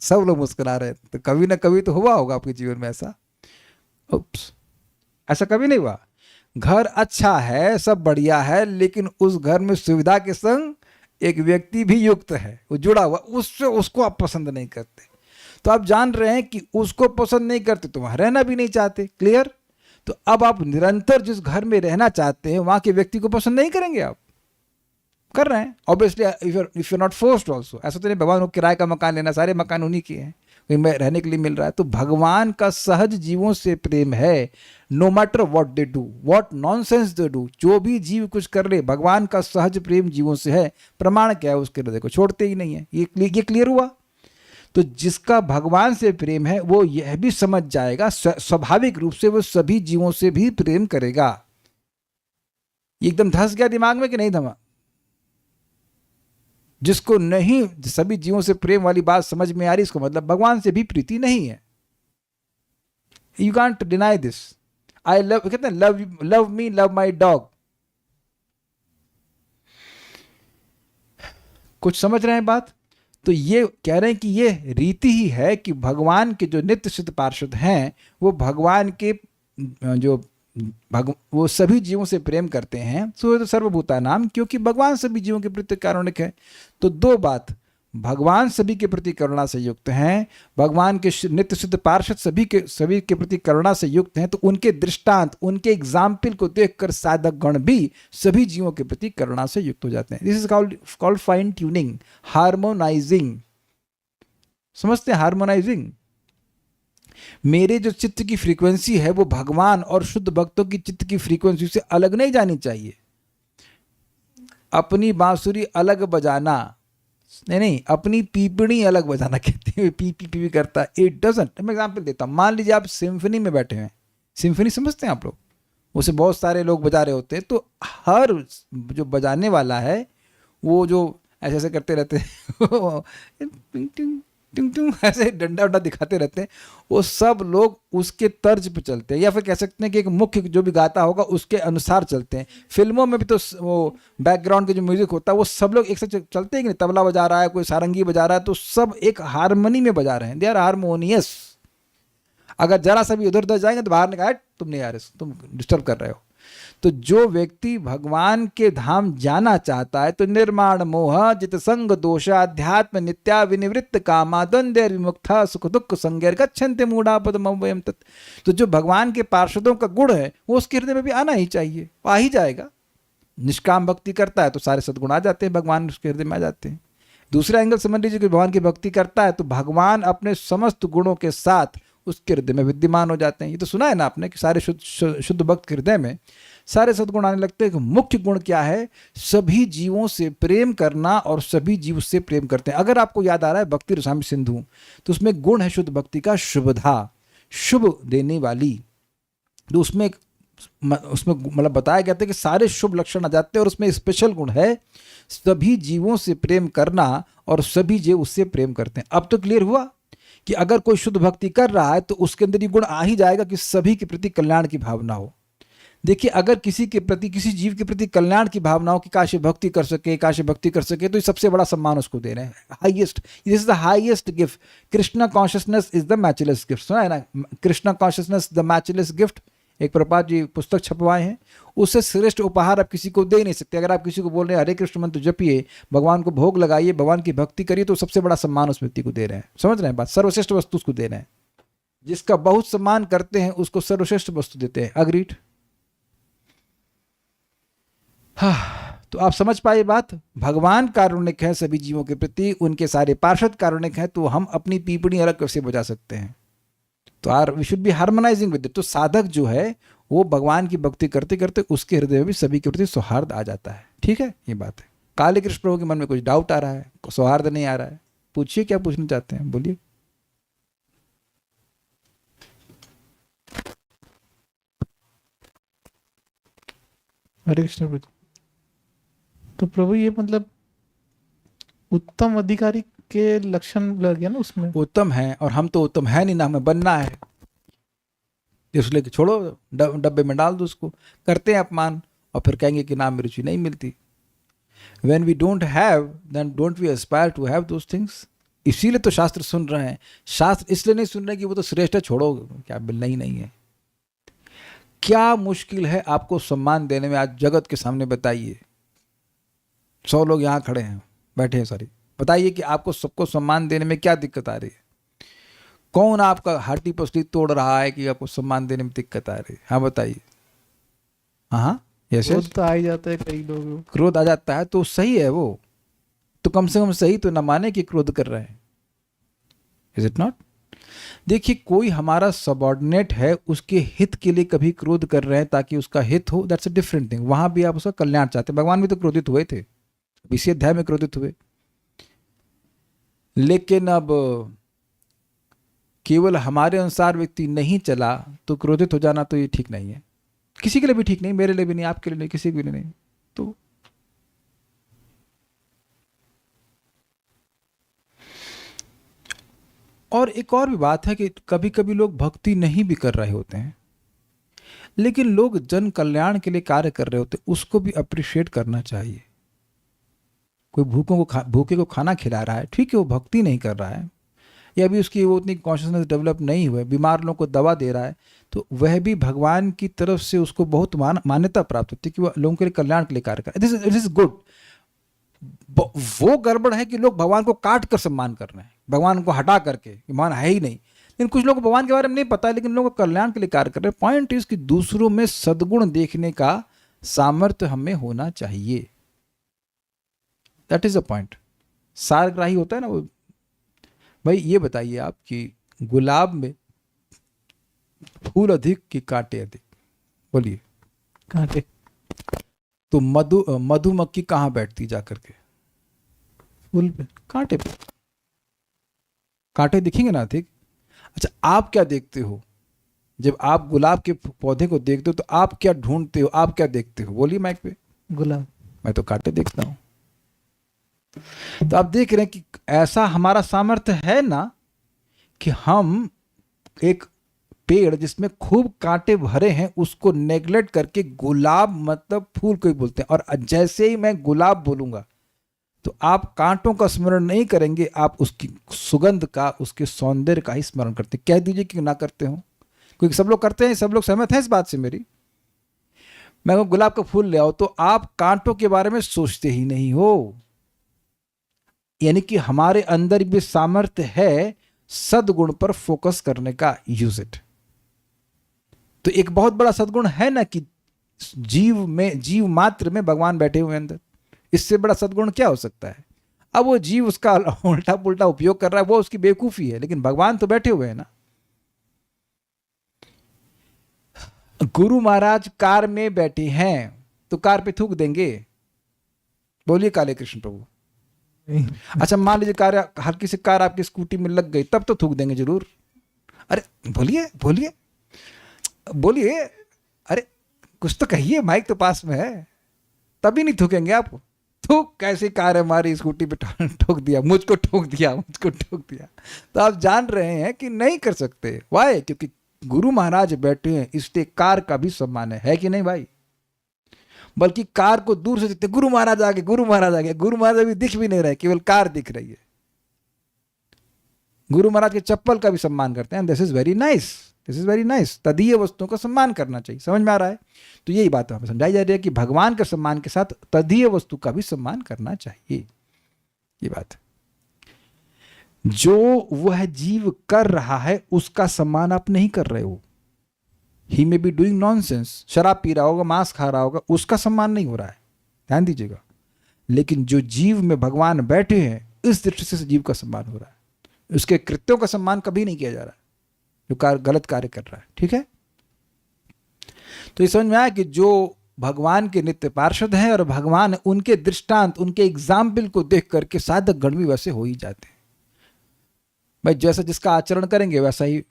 सब लोग मुस्कुरा रहे हैं, तो कभी ना कभी तो हुआ होगा आपके जीवन में ऐसा। उप्स, ऐसा कभी नहीं हुआ? घर अच्छा है, सब बढ़िया है, लेकिन उस घर में सुविधा के संग एक व्यक्ति भी युक्त है, वो जुड़ा हुआ, उससे उसको आप पसंद नहीं करते। तो आप जान रहे हैं कि उसको पसंद नहीं करते तो वहां रहना भी नहीं चाहते। क्लियर? तो अब आप निरंतर जिस घर में रहना चाहते हैं वहां के व्यक्ति को पसंद नहीं करेंगे। आप कर रहे हैं obviously, if you not forced also. ऐसा तो नहीं भगवान को किराए का मकान लेना, सारे मकान उन्हीं के हैं, में रहने के लिए मिल रहा है। तो भगवान का सहज जीवों से प्रेम है, no matter what they do, what nonsense they do. जो भी जीव कुछ कर ले, भगवान का सहज प्रेम जीवों से है। प्रमाण क्या है? उसके हृदय को छोड़ते ही नहीं है। ये क्लियर हुआ? तो जिसका भगवान से प्रेम है वो यह भी समझ जाएगा स्वाभाविक रूप से वो सभी जीवों से भी प्रेम करेगा। एकदम धस गया दिमाग में कि नहीं धमा? जिसको नहीं सभी जीवों से प्रेम वाली बात समझ में आ रही, इसको मतलब भगवान से भी प्रीति नहीं है। You can't deny this. I love, कहते हैं love me love my dog. कुछ समझ रहे हैं बात? तो ये कह रहे हैं कि ये रीति ही है कि भगवान के जो नित्य सिद्ध पार्षद हैं वो भगवान के जो वो सभी जीवों से प्रेम करते हैं। तो सर्वभूता नाम, क्योंकि भगवान सभी जीवों के प्रति कारुणिक है। तो दो बात, भगवान सभी के प्रति करुणा से युक्त हैं, भगवान के नित्य सिद्ध पार्षद सभी के प्रति करुणा से युक्त हैं। तो उनके दृष्टांत, उनके एग्जाम्पल को देखकर साधक गण भी सभी जीवों के प्रति करुणा से युक्त हो जाते हैं। This is called fine tuning, harmonising. समझते हैं? हार्मोनाइजिंग। मेरे जो चित्त की फ्रीक्वेंसी है वो भगवान और शुद्ध भक्तों की चित्त की फ्रीक्वेंसी से अलग नहीं जानी चाहिए। अपनी बांसुरी अलग बजाना नहीं, अपनी पीपणी अलग बजाना कहते हैं। पी पी पी करता है, इट डजंट। मैं एग्जांपल देता हूँ। मान लीजिए आप सिम्फनी में बैठे हैं। सिम्फनी समझते हैं आप लोग? उसे बहुत सारे लोग बजा रहे होते हैं। तो हर जो बजाने वाला है वो जो ऐसे ऐसे करते रहते हैं ऐसे डंडा उंडा दिखाते रहते हैं, वो सब लोग उसके तर्ज पे चलते हैं, या फिर कह सकते हैं कि एक मुख्य जो भी गाता होगा उसके अनुसार चलते हैं। फिल्मों में भी तो वो बैकग्राउंड के जो म्यूजिक होता है वो सब लोग एक साथ चलते हैं कि नहीं? तबला बजा रहा है, कोई सारंगी बजा रहा है, तो सब एक हारमोनी में बजा रहे हैं। They are harmonious. अगर जरा सा भी उधर उधर जाएंगे तो बाहर निकाल, तुम नहीं आ रहे, तुम डिस्टर्ब कर रहे हो। तो जो व्यक्ति भगवान के धाम जाना चाहता है तो निर्माण मोह जित संग दोष अध्यात्म नित्या विनिवृत्त कामा द्वंद्व विमुक्ता सुख दुख संगैर गच्छन्ते मूढ़ा पदमव्ययम तत्। तो जो भगवान के पार्षदों का गुण है वो उसके हृदय में भी आना ही चाहिए, आ ही जाएगा। निष्काम भक्ति करता है तो सारे सद्गुण आ जाते हैं, भगवान उसके हृदय में आ जाते हैं। दूसरा एंगल समझ लीजिए कि भगवान की भक्ति करता है तो भगवान अपने समस्त गुणों के साथ उसके हृदय में विद्यमान हो जाते हैं। ये तो सुना है ना आपने कि सारे शुद्ध भक्त के हृदय में सारे सद्गुण आने लगते हैं। मुख्य गुण क्या है? सभी जीवों से प्रेम करना, और सभी जीव से प्रेम करते हैं। अगर आपको याद आ रहा है भक्ति रसामृत सिंधु, तो उसमें गुण है शुद्ध भक्ति का शुभधा, शुभ देने वाली। तो उसमें मतलब बताया गया था कि सारे शुभ लक्षण आ जाते हैं, और उसमें स्पेशल गुण है सभी जीवों से प्रेम करना, और सभी जीव उससे प्रेम करते हैं। अब तो क्लियर हुआ कि अगर कोई शुद्ध भक्ति कर रहा है तो उसके अंदर ये गुण आ ही जाएगा कि सभी के प्रति कल्याण की भावना हो। देखिए, अगर किसी के प्रति, किसी जीव के प्रति कल्याण की भावना हो कि काश भक्ति कर सके, काश भक्ति कर सके, तो ये सबसे बड़ा सम्मान उसको दे रहे हैं। Highest, this is the highest gift. Krishna consciousness is the matchless gift. सुना है ना? Krishna consciousness the matchless gift. एक प्रपात जी पुस्तक छपवाए हैं। उससे श्रेष्ठ उपहार आप किसी को दे ही नहीं सकते। अगर आप किसी को बोल रहे हैं हरे कृष्ण मंत्र जपिए, भगवान को भोग लगाइए, भगवान की भक्ति करिए, तो सबसे बड़ा सम्मान उस व्यक्ति को दे रहे हैं। समझ रहे हैं बात? सर्वश्रेष्ठ वस्तु उसको दे रहे हैं। जिसका बहुत सम्मान करते हैं उसको सर्वश्रेष्ठ वस्तु देते हैं। अग्रीड? हाँ, तो आप समझ पाए बात। भगवान कारुणिक है सभी जीवों के प्रति, उनके सारे पार्षद कारुणिक हैं, तो हम अपनी पीपणी अलग कैसे बजा सकते हैं? तो we should be harmonising with it. तो साधक जो है वो भगवान की भक्ति करते करते उसके हृदय में भी सभी के प्रति सौहार्द आ जाता है। ठीक है, ये बात है। काले कृष्ण प्रभु के मन में कुछ डाउट आ रहा है, सौहार्द नहीं आ रहा है? पूछिए, क्या पूछना चाहते हैं, बोलिए। हरे कृष्ण प्रभु। तो प्रभु ये मतलब उत्तम अधिकारी के लक्षण लग गया ना उसमें। उत्तम है, और हम तो उत्तम है नहीं ना, हमें बनना है, इसलिए कि छोड़ो, डब्बे में डाल दो उसको। करते हैं अपमान और फिर कहेंगे कि नाम में रुचि नहीं मिलती। When we don't have, then don't we aspire to have those things? इसीलिए तो शास्त्र सुन रहे हैं। शास्त्र इसलिए नहीं सुन रहे कि वो तो श्रेष्ठ है, छोड़ो, क्या मिलना ही नहीं है। क्या मुश्किल है आपको सम्मान देने में आज जगत के सामने? बताइए। 100 लोग यहाँ खड़े हैं, बैठे हैं, सॉरी, बताइए कि आपको सबको सम्मान देने में क्या दिक्कत आ रही है? कौन आपका हड्डी पसली तोड़ रहा है कि आपको सम्मान देने में दिक्कत आ रही है? हाँ बताइए। हाँ, यस, क्रोध तो आ ही जाता है कई लोगों। क्रोध आ जाता है तो सही है, वो तो कम से कम सही तो न माने कि क्रोध कर रहे हैं। Is it not? देखिए, कोई हमारा सबॉर्डिनेट है, उसके हित के लिए कभी क्रोध कर रहे हैं ताकि उसका हित हो, दैट्स अ डिफरेंट थिंग। वहां भी आप उसका कल्याण चाहते हैं। भगवान भी तो क्रोधित हुए थे, इसी अध्याय में क्रोधित हुए। लेकिन अब केवल हमारे अनुसार व्यक्ति नहीं चला तो क्रोधित हो जाना तो ये ठीक नहीं है। किसी के लिए भी ठीक नहीं, मेरे लिए भी नहीं, आपके लिए नहीं, किसी के लिए नहीं। तो और एक और भी बात है कि कभी कभी लोग भक्ति नहीं भी कर रहे होते हैं, लेकिन लोग जन कल्याण के लिए कार्य कर रहे होते हैं, उसको भी अप्रिशिएट करना चाहिए। कोई भूखे को खाना खिला रहा है, ठीक है, वो भक्ति नहीं कर रहा है, या भी उसकी वो उतनी कॉन्शियसनेस डेवलप नहीं हुआ है, बीमार लोगों को दवा दे रहा है, तो वह भी भगवान की तरफ से उसको बहुत मान्यता प्राप्त होती है कि वह लोगों के लिए कल्याण के लिए कार्य कर रहा है। This is good. वो गड़बड़ है कि लोग भगवान को काट कर सम्मान कर रहे हैं, भगवान को हटा करके, भगवान है ही नहीं। लेकिन कुछ लोग भगवान के बारे में नहीं पता है, लेकिन लोग कल्याण के लिए कार्य कर रहे हैं। पॉइंट इज कि दूसरों में सद्गुण देखने का सामर्थ्य हमें होना चाहिए। That is a point. सारग्राही होता है ना वो। भाई ये बताइए आप कि गुलाब में फूल अधिक कि कांटे अधिक? बोलिए। कांटे। तो मधुमक्खी कहाँ बैठती जाकर के? फूल पे। कांटे पे। कांटे दिखेंगे ना अधिक। अच्छा, आप क्या देखते हो जब आप गुलाब के पौधे को देखते हो? तो आप क्या ढूंढते हो, आप क्या देखते हो? बोलिए माइक पे। गुलाब। मैं तो कांटे देखता हूं। तो आप देख रहे हैं कि ऐसा हमारा सामर्थ्य है ना कि हम एक पेड़ जिसमें खूब कांटे भरे हैं उसको नेग्लेक्ट करके गुलाब मतलब फूल को ही बोलते हैं। और जैसे ही मैं गुलाब बोलूंगा तो आप कांटों का स्मरण नहीं करेंगे, आप उसकी सुगंध का, उसके सौंदर्य का ही स्मरण करते हैं। कह दीजिए कि ना करते हो, क्योंकि सब लोग करते हैं, सब लोग सहमत हैं इस बात से मेरी। मैं गुलाब का फूल ले आओ तो आप कांटों के बारे में सोचते ही नहीं हो। यानी कि हमारे अंदर भी सामर्थ्य है सद्गुण पर फोकस करने का। Use it. तो एक बहुत बड़ा सद्गुण है ना कि जीव मात्र में भगवान बैठे हुए अंदर। इससे बड़ा सद्गुण क्या हो सकता है? अब वो जीव उसका उल्टा पुल्टा उपयोग कर रहा है, वो उसकी बेवकूफी है, लेकिन भगवान तो बैठे हुए हैं ना। गुरु महाराज कार में बैठे हैं तो कार पे थूक देंगे? बोलिए काले कृष्ण प्रभु। अच्छा, मान लीजिए कार, हल्की सी कार आपकी स्कूटी में लग गई, तब तो थूक देंगे जरूर। अरे बोलिए बोलिए बोलिए, अरे कुछ तो कहिए, माइक तो पास में है, तभी नहीं थूकेंगे आप। थूक कैसी कार है हमारी, स्कूटी पे ठोक दिया, मुझको ठोक दिया, मुझको ठोक दिया। तो आप जान रहे हैं कि नहीं कर सकते। वाई? क्योंकि गुरु महाराज बैठे हैं, इसलिए कार का भी सम्मान है कि नहीं भाई? बल्कि कार को दूर से देखते, गुरु महाराज आ गए, गुरु महाराज आ गए। गुरु महाराज अभी दिख भी नहीं रहे, केवल कार दिख रही है। गुरु महाराज के चप्पल का भी सम्मान करते हैं। This is very nice, this is very nice. तदीय वस्तुओं का सम्मान करना चाहिए। समझ में आ रहा है? तो यही बात हमें समझाई जा रही है कि भगवान के सम्मान के साथ तदीय वस्तु का भी सम्मान करना चाहिए। ये बात जो वह जीव कर रहा है उसका सम्मान आप नहीं कर रहे हो। ही मे बी डूइंग नॉनसेंस, शराब पी रहा होगा, मांस खा रहा होगा, उसका सम्मान नहीं हो रहा है, ध्यान दीजिएगा। लेकिन जो जीव में भगवान बैठे हैं, इस दृष्टि से जीव का सम्मान हो रहा है। उसके कृत्यों का सम्मान कभी नहीं किया जा रहा है जो गलत कार्य कर रहा है। ठीक है? तो ये समझ में आया कि जो भगवान के नित्य पार्षद हैं और भगवान उनके दृष्टांत, उनके एग्जाम्पल को देख करके साधक गण भी वैसे हो ही जाते हैं। भाई जैसा जिसका आचरण करेंगे वैसा ही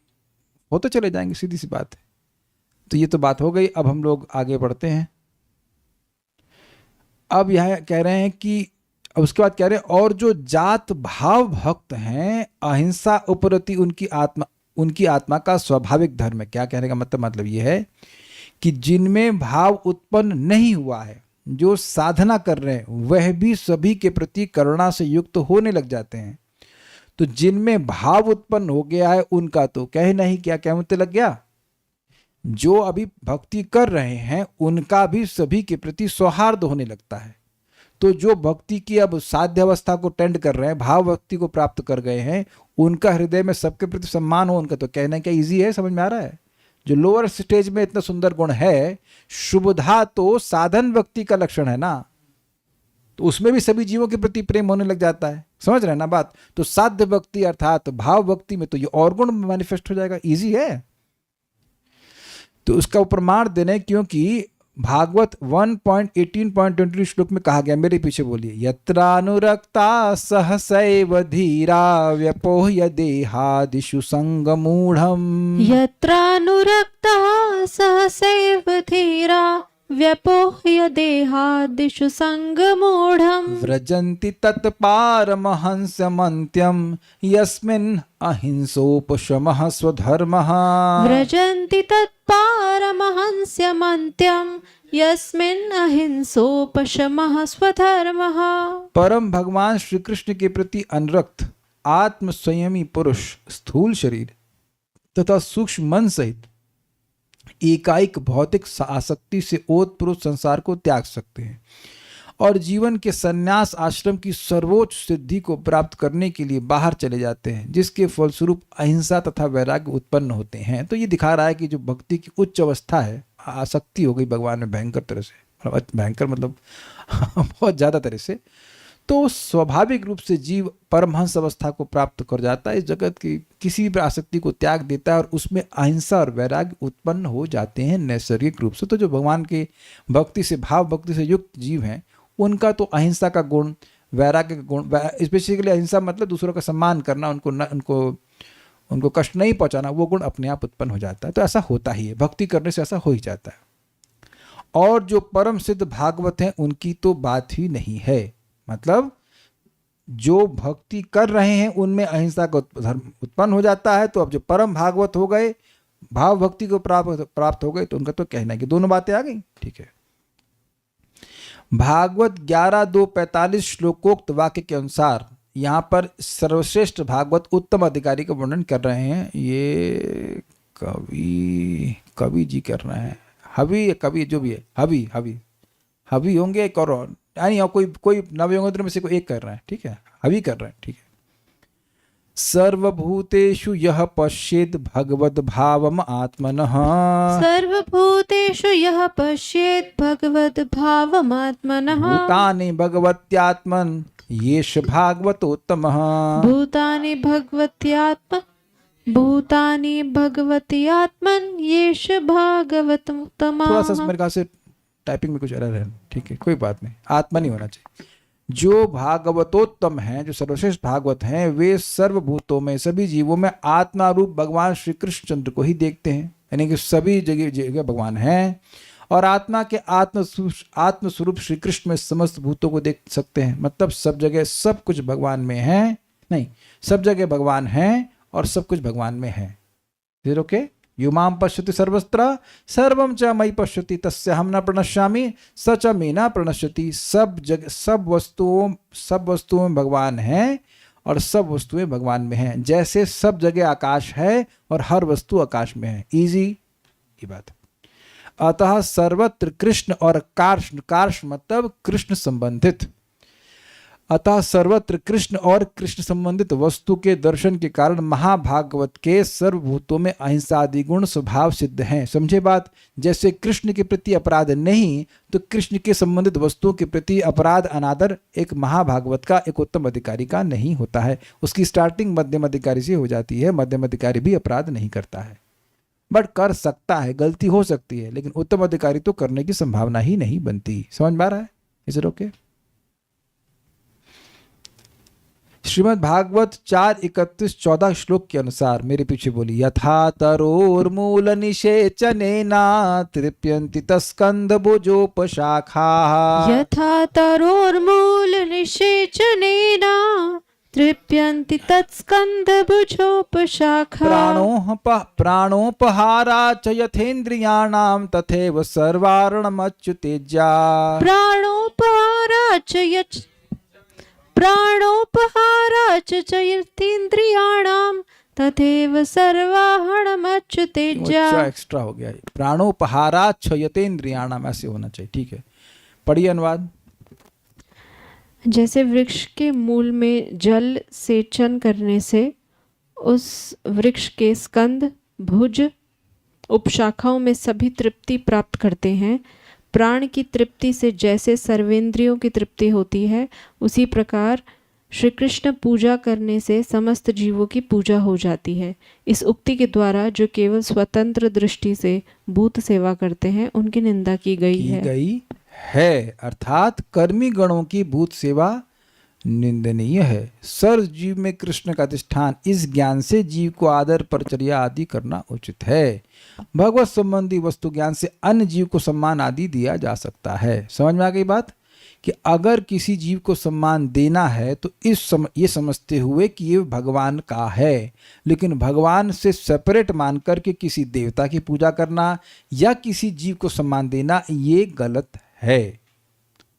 होते चले जाएंगे, सीधी सी बात है। तो ये तो बात हो गई। अब हम लोग आगे बढ़ते हैं। अब यह कह रहे हैं कि अब उसके बाद कह रहे हैं और जो जात भाव भक्त हैं अहिंसा उपरति उनकी आत्मा का स्वाभाविक धर्म है। क्या कहने का मतलब ये है कि जिनमें भाव उत्पन्न नहीं हुआ है, जो साधना कर रहे हैं, वह भी सभी के प्रति करुणा से युक्त होने लग जाते हैं। तो जिनमें भाव उत्पन्न हो गया है उनका तो कह नहीं, क्या कहते लग गया। जो अभी भक्ति कर रहे हैं उनका भी सभी के प्रति सौहार्द होने लगता है। तो जो भक्ति की अब साध्य अवस्था को टेंड कर रहे हैं, भाव भक्ति को प्राप्त कर गए हैं, उनका हृदय में सबके प्रति सम्मान हो, उनका तो कहना क्या इजी है, समझ में आ रहा है। जो लोअर स्टेज में इतना सुंदर गुण है, शुभधा तो साधन भक्ति का लक्षण है ना, तो उसमें भी सभी जीवों के प्रति प्रेम होने लग जाता है। समझ रहे हैं ना बात। तो साध्य भक्ति अर्थात भाव भक्ति में तो ये और गुण मैनिफेस्ट हो जाएगा, इजी है। तो उसका प्रमाण देने, क्योंकि भागवत 1.18.23 श्लोक में कहा गया, मेरे पीछे बोलिए, यत्रानुरक्ता सहसैव धीरा व्यपोह्य देहादिषु संगमूढ़म्। यत्रानुरक्ता सहसैव धीरा व्यपोह्य देहादिषु संगमूढ़म्। व्रजन्ति तत्पारमहंसमन्त्यं यस्मिन् अहिंसोपशमः स्वधर्मः। व्रजन्ति तत्पारमहंस्यमन्त्यं यस्मिन् अहिंसोपशमः स्वधर्मः। परम भगवान श्री कृष्ण के प्रति अनुरक्त आत्म संयमी पुरुष स्थूल शरीर तथा सूक्ष्म मन सहित एकाएक भौतिक आसक्ति से ओतप्रोत संसार को त्याग सकते हैं और जीवन के संन्यास आश्रम की सर्वोच्च सिद्धि को प्राप्त करने के लिए बाहर चले जाते हैं, जिसके फलस्वरूप अहिंसा तथा वैराग्य उत्पन्न होते हैं। तो ये दिखा रहा है कि जो भक्ति की उच्च अवस्था है, आसक्ति हो गई भगवान में भयंकर तरह से, भयंकर मतलब बहुत ज़्यादा तरह से, तो स्वाभाविक रूप से जीव परमहंस अवस्था को प्राप्त कर जाता है, इस जगत की किसी भी आसक्ति को त्याग देता है और उसमें अहिंसा और वैराग्य उत्पन्न हो जाते हैं नैसर्गिक रूप से। तो जो भगवान के भक्ति से भाव भक्ति से युक्त जीव हैं उनका तो अहिंसा का गुण, वैराग्य का गुण, स्पेसिफिकली अहिंसा मतलब दूसरों का सम्मान करना, उनको कष्ट नहीं पहुंचाना, वो गुण अपने आप उत्पन्न हो जाता है। तो ऐसा होता ही है, भक्ति करने से ऐसा हो ही जाता है। और जो परम सिद्ध भागवत हैं उनकी तो बात ही नहीं है, मतलब जो भक्ति कर रहे हैं उनमें अहिंसा का धर्म उत्पन्न हो जाता है। तो अब जो परम भागवत हो गए, भाव भक्ति को प्राप्त हो गए, तो उनका तो कहना है कि दोनों बातें आ गई। ठीक है। भागवत 11.2.45 श्लोकोक्त वाक्य के अनुसार यहाँ पर सर्वश्रेष्ठ भागवत उत्तम अधिकारी का वर्णन कर रहे हैं। ये कवि जी कर रहे हैं, हवि कवि जो भी है, हवि होंगे एक और यानी कोई नवयोगेंद्र में से कोई एक कर रहा है। ठीक है, हवि कर रहे हैं। ठीक है। सर्वभूतेषु यः पश्येत् भगवद् भावम् आत्मनः। सर्वभूतेषु यः पश्येत् भगवद् भावम् आत्मनः। भूतानि भगवत्यात्मन् येष भागवतोत्तमः। भूतानि भगवती आत्मन् येष भागवतोत्तमः। थोड़ा सा मेरे ख्याल से टाइपिंग में कुछ एरर है। ठीक है, कोई बात नहीं, आत्मा नहीं होना चाहिए। जो भागवतोत्तम हैं, जो सर्वश्रेष्ठ भागवत हैं, वे सर्वभूतों में, सभी जीवों में आत्मा रूप भगवान श्री कृष्णचंद्र को ही देखते हैं। यानी कि सभी जगह भगवान हैं और आत्मा के आत्मस्वरूप श्री कृष्ण में समस्त भूतों को देख सकते हैं। मतलब सब जगह सब कुछ भगवान में है, नहीं, सब जगह भगवान है और सब कुछ भगवान में है। फिर ओके, युमाम पश्यति सर्वत्र सर्वम च मयि पश्यति तस्याहं न प्रणश्यामि स च मे न प्रणश्यति। सब जगह सब वस्तुओं में भगवान है और सब वस्तुएं भगवान में हैं। जैसे सब जगह आकाश है और हर वस्तु आकाश में है। इजी ये बात। अतः सर्वत्र कृष्ण और कार्ष मतलब कृष्ण संबंधित, अतः सर्वत्र कृष्ण और कृष्ण संबंधित वस्तु के दर्शन के कारण महाभागवत के सर्वभूतों में अहिंसा आदि गुण स्वभाव सिद्ध हैं। समझे बात। जैसे कृष्ण के प्रति अपराध नहीं, तो कृष्ण के संबंधित वस्तुओं के प्रति अपराध अनादर एक महाभागवत का, एक उत्तम अधिकारी का नहीं होता है। उसकी स्टार्टिंग मध्यम अधिकारी से हो जाती है। मध्यम अधिकारी भी अपराध नहीं करता है, बट कर सकता है, गलती हो सकती है, लेकिन उत्तम अधिकारी तो करने की संभावना ही नहीं बनती। समझ में आ रहा है? Is it okay? Shrimad Bhagavat 4:31-14 श्लोक के अनुसार, मेरे पीछे बोली, यथा तरोर्मूल निषेचनेना तृप्यन्ति तस्कंद भुजोपशाखाः। यथा तरोर्मूल निषेचनेन तृप्यन्ति तत्स्कन्धभुजोपशाखाः। प्राणोपहारा च यथेन्द्रियाणां तथैव सर्वारणमच्युतेज्या। प्राणोपहारा च यथेन्द्रियाणां तथैव सर्वाहरणमच्युतेज्या। अच्छा, एक्स्ट्रा हो गया। प्राणोपहारा क्षयतेन्द्रियाणाम, ऐसे होना चाहिए। ठीक है, पढ़िए अनुवाद। जैसे वृक्ष के मूल में जल सेचन करने से उस वृक्ष के स्कंद, भुज, उपशाखाओं में सभी तृप्ति प्राप्त करते हैं, प्राण की तृप्ति से जैसे सर्वेंद्रियों की तृप्ति होती है, उसी प्रकार श्री कृष्ण पूजा करने से समस्त जीवों की पूजा हो जाती है। इस उक्ति के द्वारा जो केवल स्वतंत्र दृष्टि से भूत सेवा करते हैं, उनकी निंदा की गई है। अर्थात कर्मी गणों की भूत सेवा निंदनीय है। सर्व जीव में कृष्ण का अधिष्ठान, इस ज्ञान से जीव को आदर, परिचर्या आदि करना उचित है। भगवत संबंधी वस्तु ज्ञान से अन्य जीव को सम्मान आदि दिया जा सकता है। समझ में आ गई बात कि अगर किसी जीव को सम्मान देना है तो ये समझते हुए कि ये भगवान का है, लेकिन भगवान से सेपरेट मान करके किसी देवता की पूजा करना या किसी जीव को सम्मान देना, ये गलत है।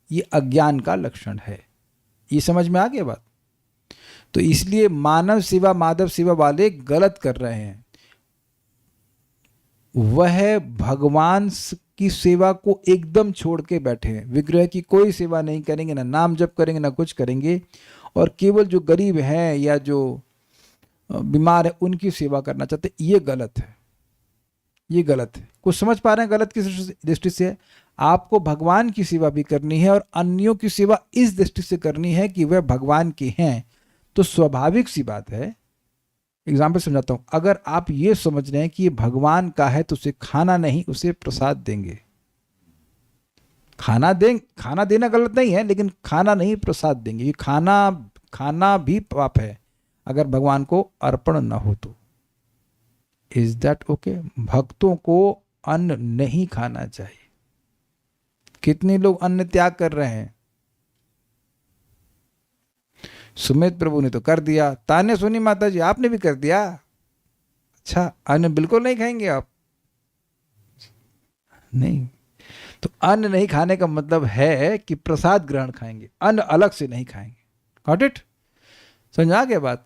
ये अज्ञान का लक्षण है। ये समझ में आ गया बात? तो इसलिए मानव सेवा, माधव सेवा वाले गलत कर रहे हैं। वह भगवान की सेवा को एकदम छोड़ के बैठे हैं, विग्रह की कोई सेवा नहीं करेंगे, ना नाम जप करेंगे, ना कुछ करेंगे, और केवल जो गरीब हैं या जो बीमार है उनकी सेवा करना चाहते। ये गलत है, ये गलत है। कुछ समझ पा रहे हैं? गलत किस दृष्टि से है? आपको भगवान की सेवा भी करनी है और अन्यों की सेवा इस दृष्टि से करनी है कि वह भगवान के हैं। तो स्वाभाविक सी बात है, एग्जाम्पल समझाता हूं। अगर आप ये समझ रहे हैं कि ये भगवान का है तो उसे खाना नहीं, उसे प्रसाद देंगे। खाना देना गलत नहीं है, लेकिन खाना नहीं, प्रसाद देंगे। ये खाना भी पाप है अगर भगवान को अर्पण न हो तो। Is that okay? भक्तों को अन्न नहीं खाना चाहिए। कितने लोग अन्न त्याग कर रहे हैं? सुमित प्रभु ने तो कर दिया। ताने सुनी माता जी, आपने भी कर दिया? अच्छा, अन्न बिल्कुल नहीं खाएंगे आप? नहीं। तो अन्न नहीं खाने का मतलब है कि प्रसाद ग्रहण खाएंगे, अन्न अलग से नहीं खाएंगे। Got it? समझ आ गया बात?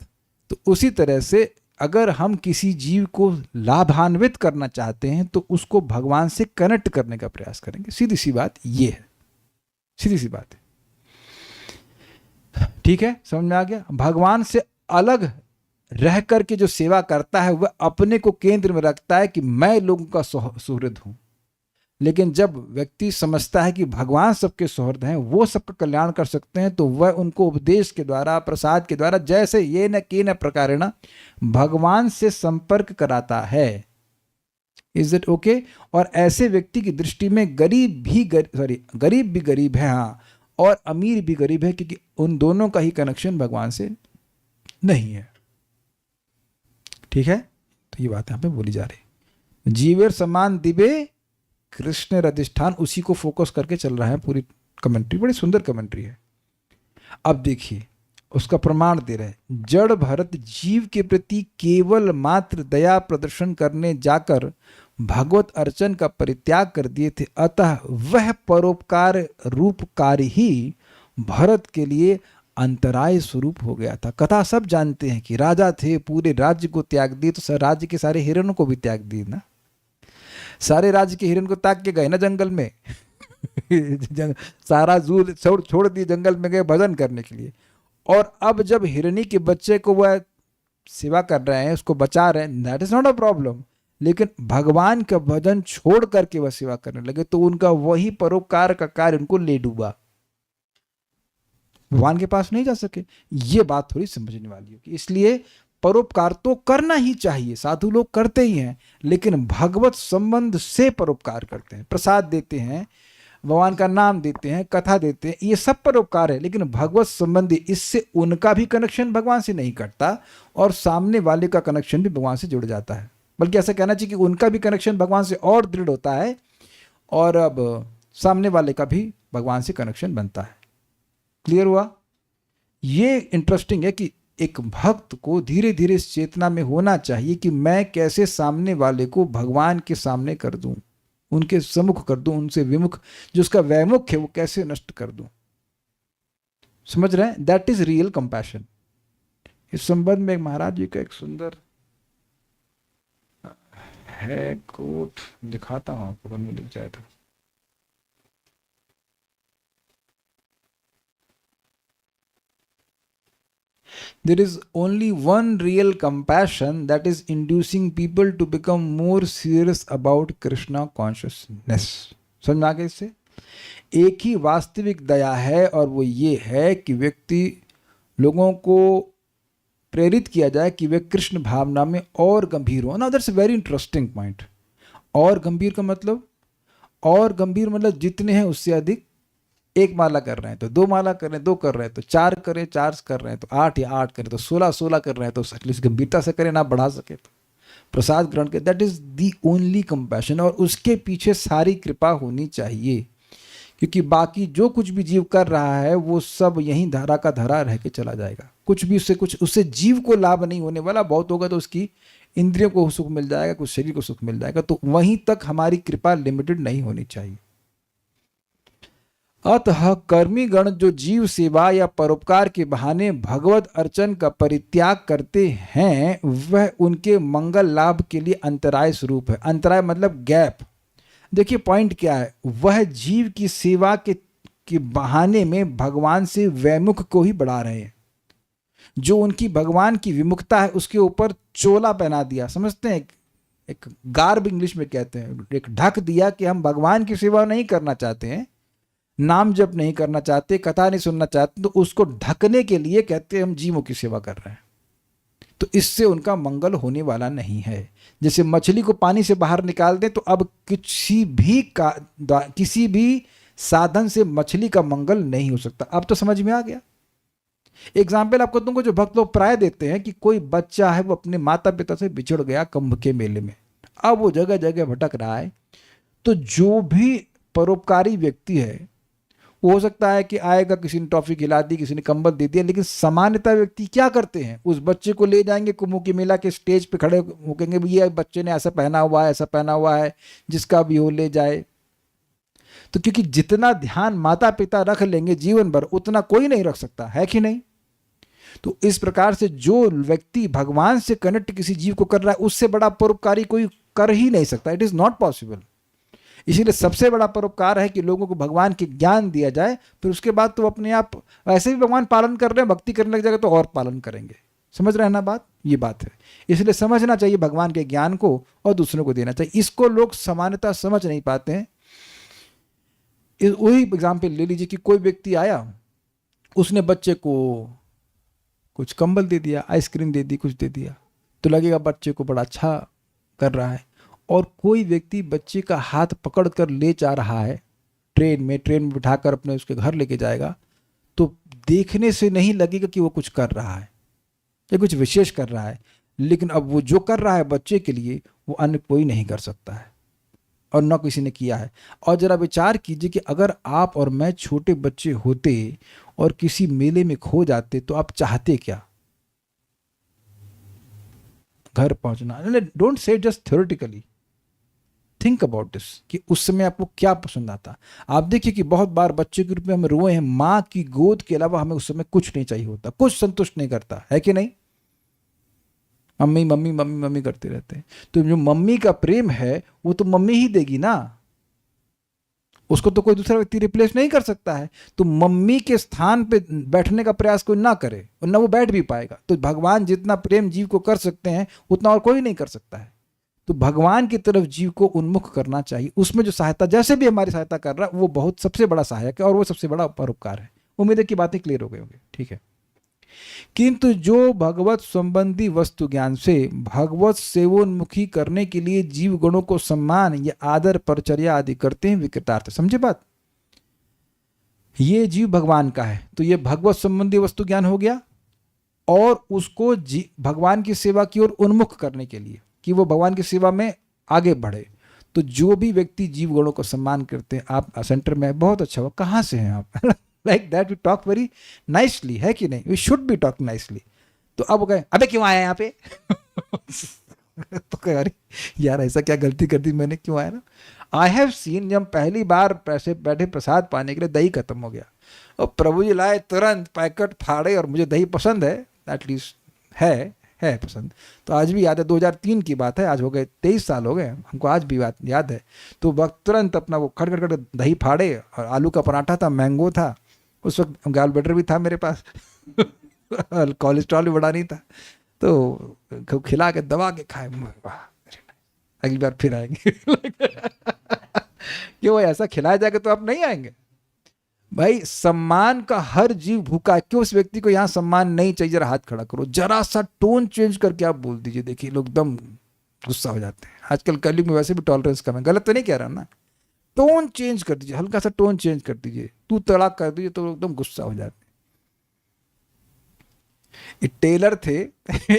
तो उसी तरह से अगर हम किसी जीव को लाभान्वित करना चाहते हैं तो उसको भगवान से कनेक्ट करने का प्रयास करेंगे। सीधी सी बात ये है, सीधी सी बात है। ठीक है, समझ में आ गया? भगवान से अलग रह करके जो सेवा करता है वह अपने को केंद्र में रखता है कि मैं लोगों का सुहृद हूं। लेकिन जब व्यक्ति समझता है कि भगवान सबके सुहृद हैं, वो सबका कल्याण कर सकते हैं, तो वह उनको उपदेश के द्वारा, प्रसाद के द्वारा, जैसे ये न केन प्रकारेण भगवान से संपर्क कराता है। Is it okay? और ऐसे व्यक्ति की दृष्टि में गरीब भी गरीब है, हाँ, और अमीर भी गरीब है, क्योंकि उन दोनों का ही कनेक्शन भगवान से नहीं है। ठीक है? तो ये बात यहां पे बोली जा रही। जीवेर समान दिवे कृष्ण अधिष्ठान, उसी को फोकस करके चल रहा है पूरी कमेंट्री। बड़ी सुंदर कमेंट्री है। अब देखिए, उसका प्रमाण दे रहे हैं। जड़ भरत जीव के प्रति केवल मात्र दया प्रदर्शन करने जाकर भगवत अर्चन का परित्याग कर दिए थे, अतः वह परोपकार रूप कार्य ही भरत के लिए अंतराय स्वरूप हो गया था। कथा सब जानते हैं कि राजा थे, पूरे राज्य को त्याग दिए, तो राज्य के सारे हिरणों को भी त्याग दिए ना। सारे राज्य के हिरण को ताक के गए ना जंगल में सारा जू छोड़ दिए, जंगल में गए भजन करने के लिए। और अब जब हिरणी के बच्चे को वह सेवा कर रहे हैं, उसको बचा रहे हैं, that is not a problem. लेकिन भगवान का भजन छोड़ करके वह सेवा करने लगे तो उनका वही परोपकार का कार्य उनको ले डूबा, भगवान के पास नहीं जा सके। ये बात थोड़ी समझने वाली होगी। इसलिए परोपकार तो करना ही चाहिए, साधु लोग करते ही हैं, लेकिन भगवत संबंध से परोपकार करते हैं, प्रसाद देते हैं, भगवान का नाम देते हैं, कथा देते हैं, ये सब परोपकार है। लेकिन भगवत संबंधी इससे उनका भी कनेक्शन भगवान से नहीं कटता और सामने वाले का कनेक्शन भी भगवान से जुड़ जाता है। बल्कि ऐसा कहना चाहिए कि उनका भी कनेक्शन भगवान से और दृढ़ होता है और अब सामने वाले का भी भगवान से कनेक्शन बनता है। क्लियर हुआ? ये इंटरेस्टिंग है कि एक भक्त को धीरे धीरे इस चेतना में होना चाहिए कि मैं कैसे सामने वाले को भगवान के सामने कर दूं, उनके सम्मुख कर दूं, उनसे विमुख, जो उसका वैमुख है वो कैसे नष्ट कर दूं। समझ रहे हैं? That is real compassion. इस संबंध में महाराज जी का एक सुंदर है कोट, दिखाता हूं आपको, बन में लिख जाए तो। There is only one real compassion that is inducing people to become more serious about Krishna consciousness. समझ में आ गया? इससे एक ही वास्तविक दया है और वो ये है कि व्यक्ति लोगों को प्रेरित किया जाए कि वे कृष्ण भावना में और गंभीर हो। Now that's a very interesting point. और गंभीर का मतलब, और गंभीर मतलब जितने हैं उससे अधिक। एक माला कर रहे हैं तो 2 माला कर रहे हैं, 2 कर रहे हैं तो 4 करें, 4 कर रहे हैं तो 8 या 8 करें तो 16 कर रहे हैं तो एटलीस्ट गंभीरता से करें, ना बढ़ा सके तो प्रसाद ग्रहण करें। That is the only compassion. और उसके पीछे सारी कृपा होनी चाहिए, क्योंकि बाकी जो कुछ भी जीव कर रहा है वो सब यहीं धारा का धारा रह के चला जाएगा। कुछ भी उससे जीव को लाभ नहीं होने वाला। बहुत होगा तो उसकी इंद्रियों को सुख मिल जाएगा, कुछ शरीर को सुख मिल जाएगा। तो वहीं तक हमारी कृपा लिमिटेड नहीं होनी चाहिए। अतः कर्मी गण जो जीव सेवा या परोपकार के बहाने भगवत अर्चन का परित्याग करते हैं, वह उनके मंगल लाभ के लिए अंतराय स्वरूप है। अंतराय मतलब गैप। देखिए पॉइंट क्या है, वह जीव की सेवा के बहाने में भगवान से वैमुख को ही बढ़ा रहे हैं। जो उनकी भगवान की विमुखता है उसके ऊपर चोला पहना दिया, समझते हैं? एक गार्ब इंग्लिश में कहते हैं, एक ढक दिया कि हम भगवान की सेवा नहीं करना चाहते हैं, नाम जप नहीं करना चाहते, कथा नहीं सुनना चाहते, तो उसको ढकने के लिए कहते हैं हम जीवों की सेवा कर रहे हैं। तो इससे उनका मंगल होने वाला नहीं है। जैसे मछली को पानी से बाहर निकाल दें तो अब किसी भी साधन से मछली का मंगल नहीं हो सकता। अब तो समझ में आ गया। एग्जाम्पल आपको दूंगा, जो भक्त लोग प्राय देते हैं कि कोई बच्चा है वो अपने माता पिता से बिछड़ गया कुंभ के मेले में, अब वो जगह जगह भटक रहा है। तो जो भी परोपकारी व्यक्ति है वो हो सकता है कि आएगा, किसी ने टॉफी खिला दी, किसी ने कंबल दे दिया, लेकिन सामान्यतः व्यक्ति क्या करते हैं, उस बच्चे को ले जाएंगे कुंभ के मेला के स्टेज पे खड़े होकेंगे, ये बच्चे ने ऐसा पहना हुआ है, ऐसा पहना हुआ है, जिसका भी हो ले जाए। तो क्योंकि जितना ध्यान माता पिता रख लेंगे जीवन भर उतना कोई नहीं रख सकता है कि नहीं। तो इस प्रकार से जो व्यक्ति भगवान से कनेक्ट किसी जीव को कर रहा है उससे बड़ा परोपकारी कोई कर ही नहीं सकता। It is not possible. इसीलिए सबसे बड़ा परोपकार है कि लोगों को भगवान के ज्ञान दिया जाए, फिर उसके बाद तो अपने आप वैसे भी भगवान पालन कर रहे हैं, भक्ति करने लग जाएगा तो और पालन करेंगे। समझ रहे हैं ना बात? ये बात है। इसलिए समझना चाहिए भगवान के ज्ञान को और दूसरों को देना चाहिए। इसको लोग सामान्यतः समझ नहीं पाते हैं। वही एग्जाम्पल ले लीजिए कि कोई व्यक्ति आया, उसने बच्चे को कुछ कंबल दे दिया, आइसक्रीम दे दी, कुछ दे दिया, तो लगेगा बच्चे को बड़ा अच्छा कर रहा है। और कोई व्यक्ति बच्चे का हाथ पकड़ कर ले जा रहा है ट्रेन में बिठाकर अपने उसके घर लेके जाएगा, तो देखने से नहीं लगेगा कि वो कुछ कर रहा है या कुछ विशेष कर रहा है। लेकिन अब वो जो कर रहा है बच्चे के लिए वो अन्य कोई नहीं कर सकता है और न किसी ने किया है। और जरा विचार कीजिए कि अगर आप और मैं छोटे बच्चे होते और किसी मेले में खो जाते तो आप चाहते क्या? घर पहुंचना। Don't say just theoretically, think about this कि उस समय आपको क्या पसंद आता। आप देखिए कि बहुत बार बच्चे के रूप में हम रोए हैं, माँ की गोद के अलावा हमें उस समय कुछ नहीं चाहिए होता, कुछ संतुष्ट नहीं करता है कि नहीं। मम्मी मम्मी मम्मी मम्मी करते रहते हैं। तो जो मम्मी का प्रेम है वो तो मम्मी ही देगी ना, उसको तो कोई दूसरा व्यक्ति रिप्लेस नहीं कर सकता है। तो मम्मी के स्थान पे बैठने का प्रयास कोई ना करे और ना वो बैठ भी पाएगा। तो भगवान जितना प्रेम जीव को कर सकते हैं उतना और कोई नहीं कर सकता है। तो भगवान की तरफ जीव को उन्मुख करना चाहिए। उसमें जो सहायता जैसे भी हमारी सहायता कर रहा है वो बहुत सबसे बड़ा सहायक है और वो सबसे बड़ा परोपकार है। उम्मीद है कि बातें क्लियर हो गई होंगी। ठीक है। किंतु जो भगवत संबंधी वस्तु ज्ञान से भगवत सेवोन्मुखी करने के लिए जीव गणों को सम्मान या आदर परिचर्या आदि करते हैं, विकृतार्थ। समझे बात? ये जीव भगवान का है, तो ये भगवत संबंधी वस्तु ज्ञान हो गया, और उसको भगवान की सेवा की ओर उन्मुख करने के लिए कि वो भगवान की सेवा में आगे बढ़े। तो जो भी व्यक्ति जीव गुणों को सम्मान करते हैं, आप सेंटर में बहुत अच्छा हुआ, कहाँ से हैं आप? Like that we talk very nicely, है कि नहीं? We should be talk nicely. तो अब वो कहे अबे क्यों आया यहाँ पे? तो कहे अरे यार ऐसा क्या गलती कर दी मैंने, क्यों आया ना? आई हैव सीन, जब पहली बार पैसे बैठे प्रसाद पाने के लिए दही खत्म हो गया और प्रभु जी लाए, तुरंत पैकेट फाड़े, और मुझे दही पसंद है, एटलीस्ट है पसंद। तो आज भी याद है, 2003 की बात है, आज हो गए 23 साल हो गए, हमको आज भी बात याद है। तो वक्त तुरंत अपना वो खट खट खट दही फाड़े, और आलू का पराठा था, मैंगो था, उस वक्त गाल बटर भी था मेरे पास, कोलेस्ट्रॉल भी बड़ा नहीं था, तो खिला के दबा के खाए, वाह अगली बार फिर आएंगे। क्यों ऐसा खिलाया जाएगा तो आप नहीं आएंगे? भाई सम्मान का हर जीव भूखा है, क्यों उस व्यक्ति को यहाँ सम्मान नहीं चाहिए? जरा हाथ खड़ा करो, जरा सा टोन चेंज करके आप बोल दीजिए, देखिए लोग एकदम गुस्सा हो जाते हैं। आजकल कलयुग में वैसे भी टॉलरेंस कम है, गलत तो नहीं कह रहा ना, टोन चेंज कर दीजिए, हल्का सा टोन चेंज कर दीजिए, तू तड़ाक कर दीजिए तो एकदम गुस्सा हो जाते हैं। टेलर थे,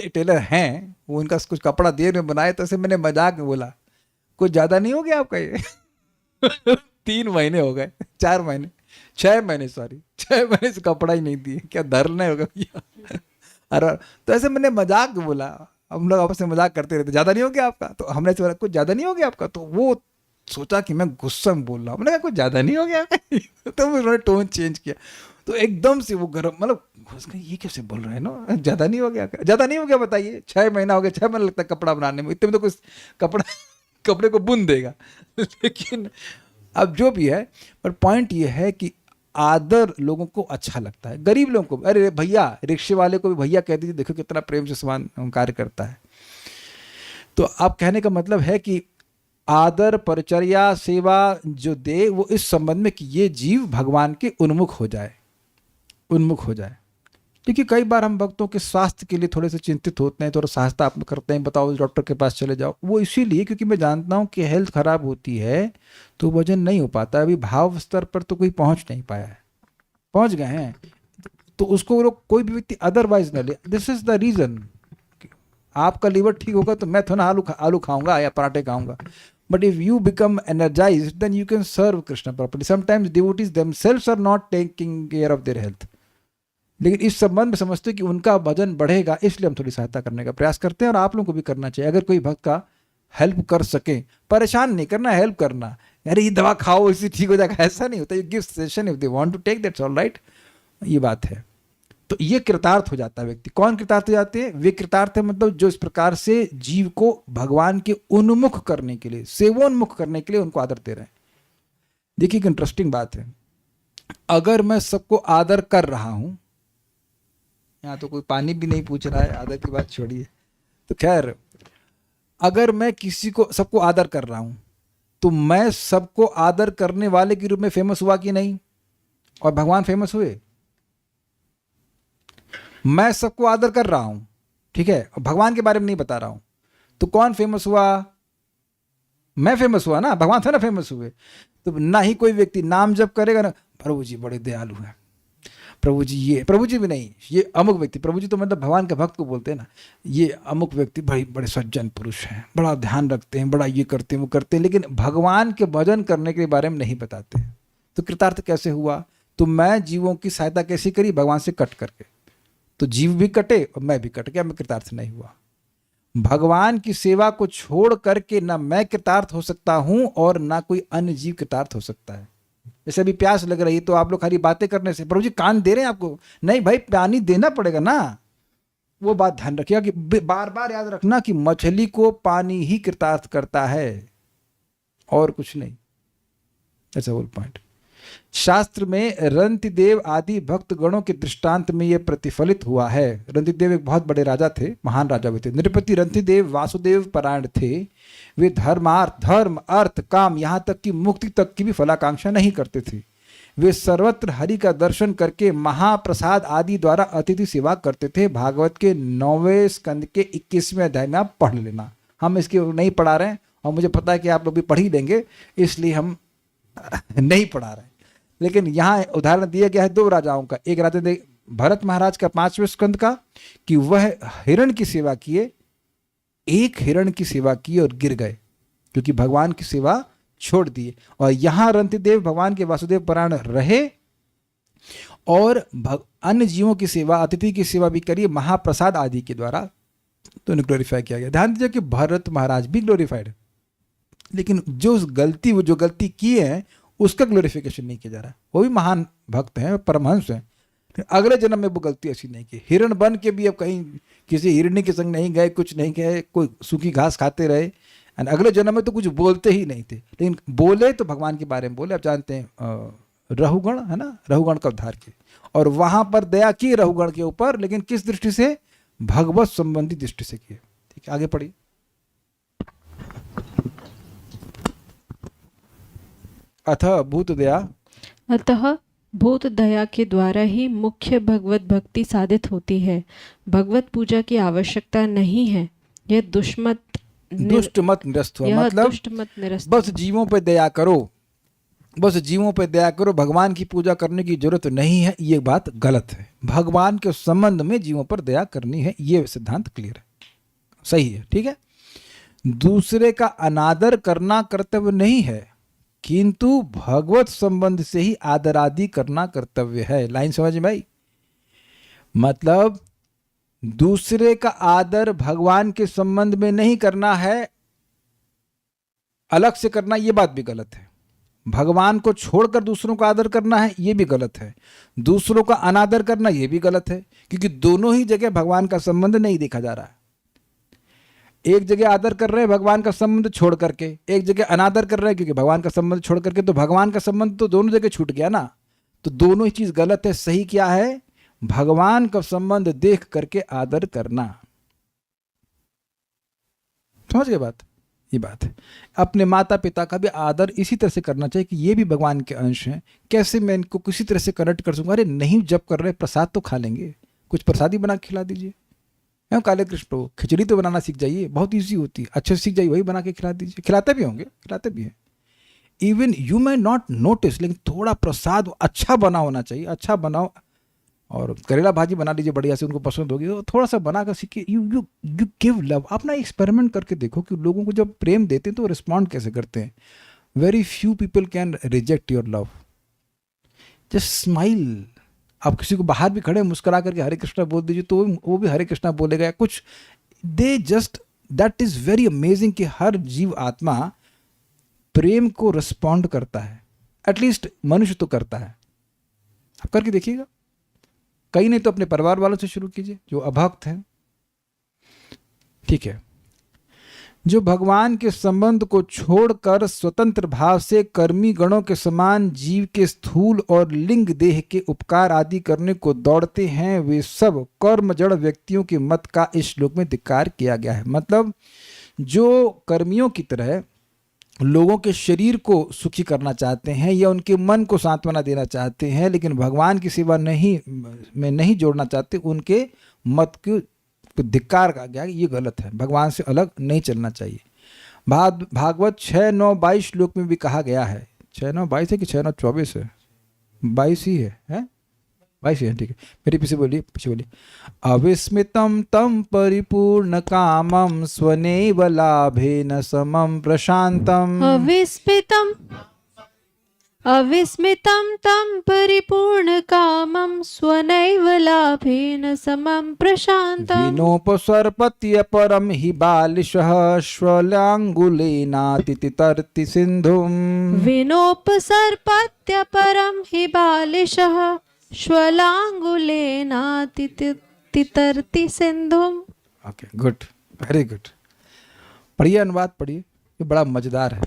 टेलर हैं, वो उनका कुछ कपड़ा देर में बनाए, तो ऐसे मैंने मजाक में बोला कुछ ज्यादा नहीं हो गया आपका ये? 3 महीने हो गए, 4 महीने, 6 महीने, सॉरी 6 महीने से कपड़ा ही नहीं दिए, क्या धरना होगा भैया? अरे तो ऐसे मैंने मजाक में बोला, हम लोग आपस में मजाक करते रहते, ज्यादा नहीं हो गया आपका? तो हमने बोला कुछ ज्यादा नहीं हो गया आपका? तो वो सोचा कि मैं गुस्सा में बोल रहा हूँ, मैंने कहा कुछ ज्यादा नहीं हो गया। तो उन्होंने टोन चेंज किया, तो एकदम से वो गर्म, मतलब ये कैसे बोल रहे हैं ना, ज्यादा नहीं हो गया? ज्यादा नहीं हो गया बताइए, 6 महीना हो गया, 6 महीना लगता है कपड़ा बनाने में, इतने में तो कुछ कपड़े को बुन देगा। लेकिन अब जो भी है, पर पॉइंट ये है कि आदर लोगों को अच्छा लगता है, गरीब लोगों को, अरे भैया, रिक्शे वाले को भी भैया कह दीजिए, देखो कितना प्रेम से समान कार्य करता है। तो आप कहने का मतलब है कि आदर, परिचर्या, सेवा जो दे, वो इस संबंध में कि ये जीव भगवान के उन्मुख हो जाए, उन्मुख हो जाए। क्योंकि कई बार हम भक्तों के स्वास्थ्य के लिए थोड़े से चिंतित होते हैं, थोड़ा सहायता आप करते हैं, बताओ डॉक्टर के पास चले जाओ, वो इसीलिए क्योंकि मैं जानता हूँ कि हेल्थ खराब होती है तो वजन नहीं हो पाता। अभी भाव स्तर पर तो कोई पहुंच नहीं पाया है, पहुंच गए हैं तो उसको लोग, कोई भी व्यक्ति अदरवाइज न ले। This is the reason. आपका लीवर ठीक होगा तो मैं थोड़ा आलू खाऊंगा या पराठे खाऊंगा, but if you become energised then you can serve Krishna properly. Sometimes devotees themselves are not taking care of their health, लेकिन इस संबंध में समझते कि उनका वजन बढ़ेगा, इसलिए हम थोड़ी सहायता करने का प्रयास करते हैं, और आप लोगों को भी करना चाहिए। अगर कोई भक्त का हेल्प कर सके, परेशान नहीं करना, हेल्प करना, अरे ये दवा खाओ इससे ठीक हो जाएगा, ऐसा नहीं होता। You give suggestion if they want to take, that's all right, ये बात है। तो ये कृतार्थ हो जाता है व्यक्ति। कौन कृतार्थ हो जाते हैं? वे कृतार्थ है मतलब जो इस प्रकार से जीव को भगवान के उन्मुख करने के लिए, सेवोन्मुख करने के लिए उनको आदर दे रहे हैं। देखिए एक इंटरेस्टिंग बात है, अगर मैं सबको आदर कर रहा हूं, यहाँ तो कोई पानी भी नहीं पूछ रहा है, आदर की बात छोड़िए, तो खैर अगर मैं किसी को, सबको आदर कर रहा हूं, तो मैं सबको आदर करने वाले के रूप में फेमस हुआ कि नहीं? और भगवान फेमस हुए? मैं सबको आदर कर रहा हूं, ठीक है, और भगवान के बारे में नहीं बता रहा हूं, तो कौन फेमस हुआ? मैं फेमस हुआ ना, भगवान थे ना फेमस हुए। तो ना ही कोई व्यक्ति नाम जप करेगा ना, प्रभु जी बड़े दयालु हैं, प्रभु जी ये, प्रभु जी भी नहीं, ये अमुक व्यक्ति, प्रभु जी तो मतलब भगवान के भक्त को बोलते हैं ना, ये अमुक व्यक्ति बड़े सज्जन पुरुष हैं, बड़ा ध्यान रखते हैं, बड़ा ये करते हैं वो करते हैं, लेकिन भगवान के भजन करने के बारे में नहीं बताते। तो कृतार्थ कैसे हुआ? तो मैं जीवों की सहायता कैसी करी? भगवान से कट करके, तो जीव भी कटे और मैं भी कट गया, मैं कृतार्थ नहीं हुआ। भगवान की सेवा को छोड़ करके ना मैं कृतार्थ हो सकता हूं और ना कोई अन्य जीव कृतार्थ हो सकता है। जैसे अभी प्यास लग रही तो आप लोग खाली बातें करने से, प्रभु जी कान दे रहे हैं आपको, नहीं भाई पानी देना पड़ेगा ना। वो बात ध्यान रखिएगा कि बार बार याद रखना कि मछली को पानी ही कृतार्थ करता है और कुछ नहीं। That's the whole point. शास्त्र में रंतिदेव आदि भक्त गणों के दृष्टांत में यह प्रतिफलित हुआ है। रंतिदेव एक बहुत बड़े राजा थे, महान राजा भी थे। नृपति रंतिदेव वासुदेव परायण थे। वे धर्म अर्थ काम यहाँ तक कि मुक्ति तक की भी फलाकांक्षा नहीं करते थे। वे सर्वत्र हरि का दर्शन करके महाप्रसाद आदि द्वारा अतिथि सेवा करते थे। भागवत के 9वें स्कंद के 21वें अध्याय में आप पढ़ लेना, हम इसके नहीं पढ़ा रहे हैं और मुझे पता है कि आप लोग भी पढ़ ही लेंगे, इसलिए हम नहीं पढ़ा रहे हैं। लेकिन यहाँ उदाहरण दिया गया है 2 राजाओं का। एक राजा दे भरत महाराज का 5वें स्कंद का कि वह हिरण की सेवा किए, एक हिरण की सेवा किए और गिर गए क्योंकि भगवान की सेवा छोड़ दिए। और यहाँ रंतिदेव भगवान के वासुदेव परायण रहे और अन्य जीवों की सेवा, अतिथि की सेवा भी करिए महाप्रसाद आदि के द्वारा, तो उन्हें ग्लोरीफाई किया गया। ध्यान दीजिए कि भरत महाराज भी ग्लोरीफाइड है, लेकिन जो गलती किए हैं उसका ग्लोरिफिकेशन नहीं किया जा रहा। वो भी महान भक्त हैं, परमहंस हैं, अगले जन्म में वो गलती ऐसी नहीं की। हिरण बन के भी अब कहीं किसी हिरणी के संग नहीं गए, कुछ नहीं गए, कोई सूखी घास खाते रहे, एंड अगले जन्म में तो कुछ बोलते ही नहीं थे, लेकिन बोले तो भगवान के बारे में बोले। आप जानते हैं रहुगण है ना, रहुगण का उद्धार किए और वहां पर दया की रहुगण के ऊपर, लेकिन किस दृष्टि से? भगवत संबंधी दृष्टि से किए। ठीक है, आगे पढ़िए। अतः भूत दया, अतः भूत दया के द्वारा ही मुख्य भगवत भक्ति साधित होती है। भगवत पूजा की आवश्यकता नहीं है। यह दुष्ट मत निरस्त हुआ, मतलब दुष्ट मत निरस्त, बस जीवों पे दया करो, बस जीवों पे दया करो, भगवान की पूजा करने की जरूरत नहीं है, ये बात गलत है। भगवान के संबंध में जीवों पर दया करनी है, ये सिद्धांत क्लियर है, सही है। ठीक है, दूसरे का अनादर करना कर्तव्य नहीं है, किंतु भगवत संबंध से ही आदर आदि करना कर्तव्य है। लाइन समझ में आई? मतलब दूसरे का आदर भगवान के संबंध में नहीं करना है, अलग से करना, ये बात भी गलत है। भगवान को छोड़कर दूसरों का आदर करना है, ये भी गलत है। दूसरों का अनादर करना, ये भी गलत है, क्योंकि दोनों ही जगह भगवान का संबंध नहीं देखा जा रहा है। एक जगह आदर कर रहे हैं भगवान का संबंध छोड़ करके, एक जगह अनादर कर रहे हैं क्योंकि भगवान का संबंध छोड़ करके, तो भगवान का संबंध तो दोनों जगह छूट गया ना। तो दोनों ही चीज गलत है। सही क्या है? भगवान का संबंध देख करके आदर करना। समझ गए बात? ये बात है। अपने माता पिता का भी आदर इसी तरह से करना चाहिए कि ये भी भगवान के अंश हैं। कैसे मैं इनको किसी तरह से कनेक्ट कर सकूंगा? अरे नहीं, जब कर रहे प्रसाद तो खा लेंगे, कुछ प्रसादी बना के खिला दीजिए। काले कृष्ण खिचड़ी तो बनाना सीख जाइए, बहुत ईजी होती है, अच्छे से सीख जाइए, वही बना के खिला दीजिए। खिलाते भी होंगे, खिलाते भी हैं। Even you may not notice, लेकिन थोड़ा प्रसाद अच्छा बना होना चाहिए। अच्छा बनाओ, और करेला भाजी बना लीजिए बढ़िया से, उनको पसंद होगी, तो थोड़ा सा बना कर सीखिए। You give love. आप ना एक्सपेरिमेंट करके देखो कि लोगों को जब प्रेम देते हैं तो रिस्पॉन्ड कैसे करते हैं। Very few people can reject your love. Just smile. आप किसी को बाहर भी खड़े मुस्कुरा करके हरे कृष्णा बोल दीजिए तो वो भी हरे कृष्णा बोलेगा। कुछ they just, that is very amazing कि हर जीव आत्मा प्रेम को रिस्पॉन्ड करता है। एटलीस्ट मनुष्य तो करता है। आप करके देखिएगा। कहीं नहीं तो अपने परिवार वालों से शुरू कीजिए जो अभक्त हैं। ठीक है, जो भगवान के संबंध को छोड़कर स्वतंत्र भाव से कर्मी गणों के समान जीव के स्थूल और लिंग देह के उपकार आदि करने को दौड़ते हैं, वे सब कर्म जड़ व्यक्तियों के मत का इस श्लोक में धिक्कार किया गया है। मतलब जो कर्मियों की तरह लोगों के शरीर को सुखी करना चाहते हैं या उनके मन को सांत्वना देना चाहते हैं, लेकिन भगवान की सेवा में नहीं जोड़ना चाहते, उनके मत को धिक्कार कहा गया। ये गलत है, भगवान से अलग नहीं चलना चाहिए। भागवत 6:9-22 श्लोक में भी कहा गया है। 6:9-22 है कि 6:9-24 है? 22 ही है, 22 है। ठीक है, मेरे पीछे बोलिए। अविस्मितं तं परिपूर्ण कामं स्वनेव लाभेन समं प्रशान्तम्। अविस्मितं तं परिपूर्ण कामं स्वनैव लाभेन समं प्रशान्तम्। विनोपसर्पत्य परम हि बालिशः श्वलाङ्गुलेनातितर्ति सिन्धुम्। विनोपसर्पत्य परम हि बालिशः श्वलाङ्गुलेनातितर्ति सिन्धुम्। Okay, good, very good. पढ़िए, अनुवाद पढ़िए, ये बड़ा मजेदार है।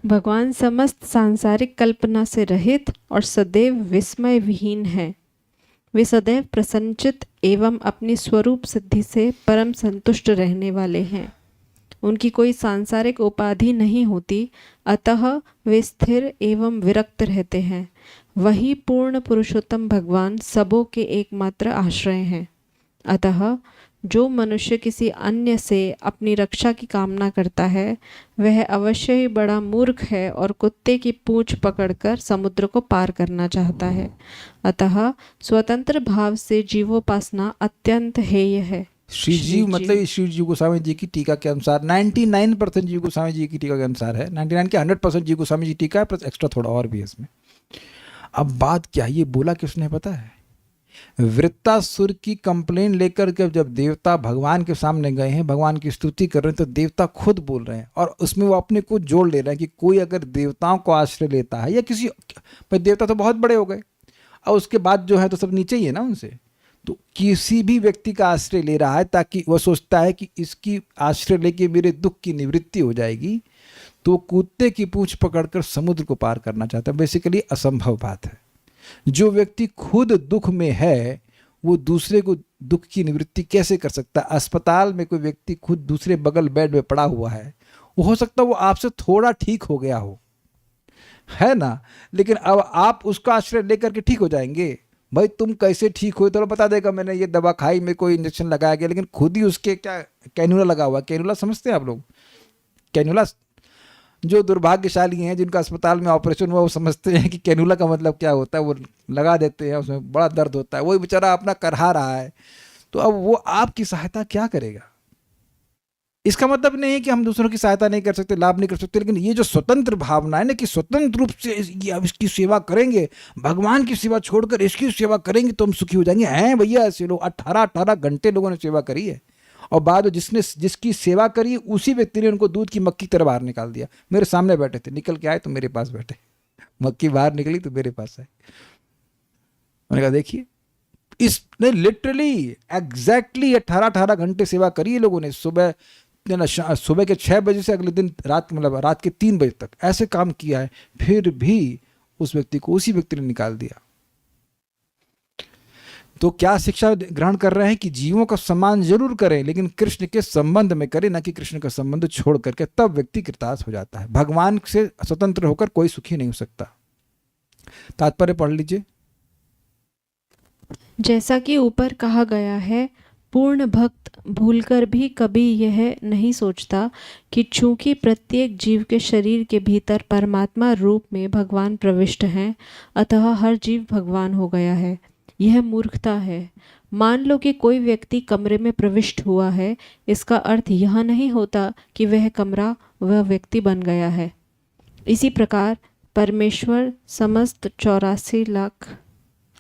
भगवान समस्त सांसारिक कल्पना से रहित और सदैव विस्मय विहीन है। वे सदैव प्रसन्नचित एवं अपनी स्वरूप सिद्धि से परम संतुष्ट रहने वाले हैं। उनकी कोई सांसारिक उपाधि नहीं होती, अतः वे स्थिर एवं विरक्त रहते हैं। वही पूर्ण पुरुषोत्तम भगवान सबों के एकमात्र आश्रय हैं। अतः जो मनुष्य किसी अन्य से अपनी रक्षा की कामना करता है वह अवश्य ही बड़ा मूर्ख है और कुत्ते की पूंछ पकड़कर समुद्र को पार करना चाहता है। अतः स्वतंत्र भाव से जीवोपासना अत्यंत हेय है। श्री जीव मतलब श्री जीव गोस्वामी जी की टीका के अनुसार 99% जीव गोस्वामी जी की टीका के अनुसार है, 99 के 100% जीव गोस्वामी जी टीका है, प्लस एक्स्ट्रा थोड़ा और भी है इसमें। अब बात क्या है, ये बोला किसने पता है? वृत्तासुर की कंप्लेन लेकर के जब देवता भगवान के सामने गए हैं, भगवान की स्तुति कर रहे हैं, तो देवता खुद बोल रहे हैं और उसमें वो अपने को जोड़ ले रहे हैं कि कोई अगर देवताओं को आश्रय लेता है या किसी, पर देवता तो बहुत बड़े हो गए और उसके बाद जो है तो सब नीचे ही है ना उनसे, तो किसी भी व्यक्ति का आश्रय ले रहा है ताकि वह सोचता है कि इसकी आश्रय लेके मेरे दुख की निवृत्ति हो जाएगी, तो कुत्ते की पूंछ पकड़कर समुद्र को पार करना चाहता है। बेसिकली असंभव बात है। जो व्यक्ति खुद दुख में है वो दूसरे को दुख की निवृत्ति कैसे कर सकता है? अस्पताल में कोई व्यक्ति खुद दूसरे बगल बेड में पड़ा हुआ है, वो हो सकता है वो आपसे थोड़ा ठीक हो गया हो, है ना, लेकिन अब आप उसका आश्रय लेकर के ठीक हो जाएंगे? भाई तुम कैसे ठीक हुए तो बता देगा मैंने ये दवा खाई, में कोई इंजेक्शन लगाया गया, लेकिन खुद ही उसके क्या कैनुला लगा हुआ। कैनुला समझते हैं आप लोग? कैनुला, जो दुर्भाग्यशाली हैं जिनका अस्पताल में ऑपरेशन हुआ वो समझते हैं कि कैनुला का मतलब क्या होता है। वो लगा देते हैं, उसमें बड़ा दर्द होता है, वही बेचारा अपना करहा रहा है, तो अब वो आपकी सहायता क्या करेगा? इसका मतलब नहीं है कि हम दूसरों की सहायता नहीं कर सकते, लाभ नहीं कर सकते, लेकिन ये जो स्वतंत्र भावना है ना कि स्वतंत्र रूप से इसकी सेवा करेंगे, भगवान की सेवा छोड़कर इसकी सेवा करेंगे तो हम सुखी हो जाएंगे। हैं भैया ऐसे लोग 18 घंटे लोगों ने सेवा करी है और बाद में जिसकी सेवा करी उसी व्यक्ति ने उनको दूध की मक्खी तरह बाहर निकाल दिया। मेरे सामने बैठे थे, निकल के आए तो मेरे पास बैठे, मक्खी बाहर निकली तो मेरे पास आए। मैंने कहा देखिए इसने लिटरली एग्जैक्टली 18 घंटे सेवा करी है लोगों ने। सुबह के 6 बजे से अगले दिन रात के 3 बजे तक ऐसे काम किया है, फिर भी उस व्यक्ति को उसी व्यक्ति ने निकाल दिया। तो क्या शिक्षा ग्रहण कर रहे हैं कि जीवों का सम्मान जरूर करें, लेकिन कृष्ण के संबंध में करें, ना कि कृष्ण का संबंध छोड़ करके, तब व्यक्ति कृतार्थ हो जाता है। भगवान से स्वतंत्र होकर कोई सुखी नहीं हो सकता। तात्पर्य पढ़ लीजिए। जैसा कि ऊपर कहा गया है, पूर्ण भक्त भूलकर भी कभी यह नहीं सोचता कि चूंकि प्रत्येक जीव के शरीर के भीतर परमात्मा रूप में भगवान प्रविष्ट हैं, अतः हर जीव भगवान हो गया है। यह मूर्खता है। मान लो कि कोई व्यक्ति कमरे में प्रविष्ट हुआ है, इसका अर्थ यह नहीं होता कि वह कमरा वह व्यक्ति बन गया है। इसी प्रकार परमेश्वर समस्त 84 लाख,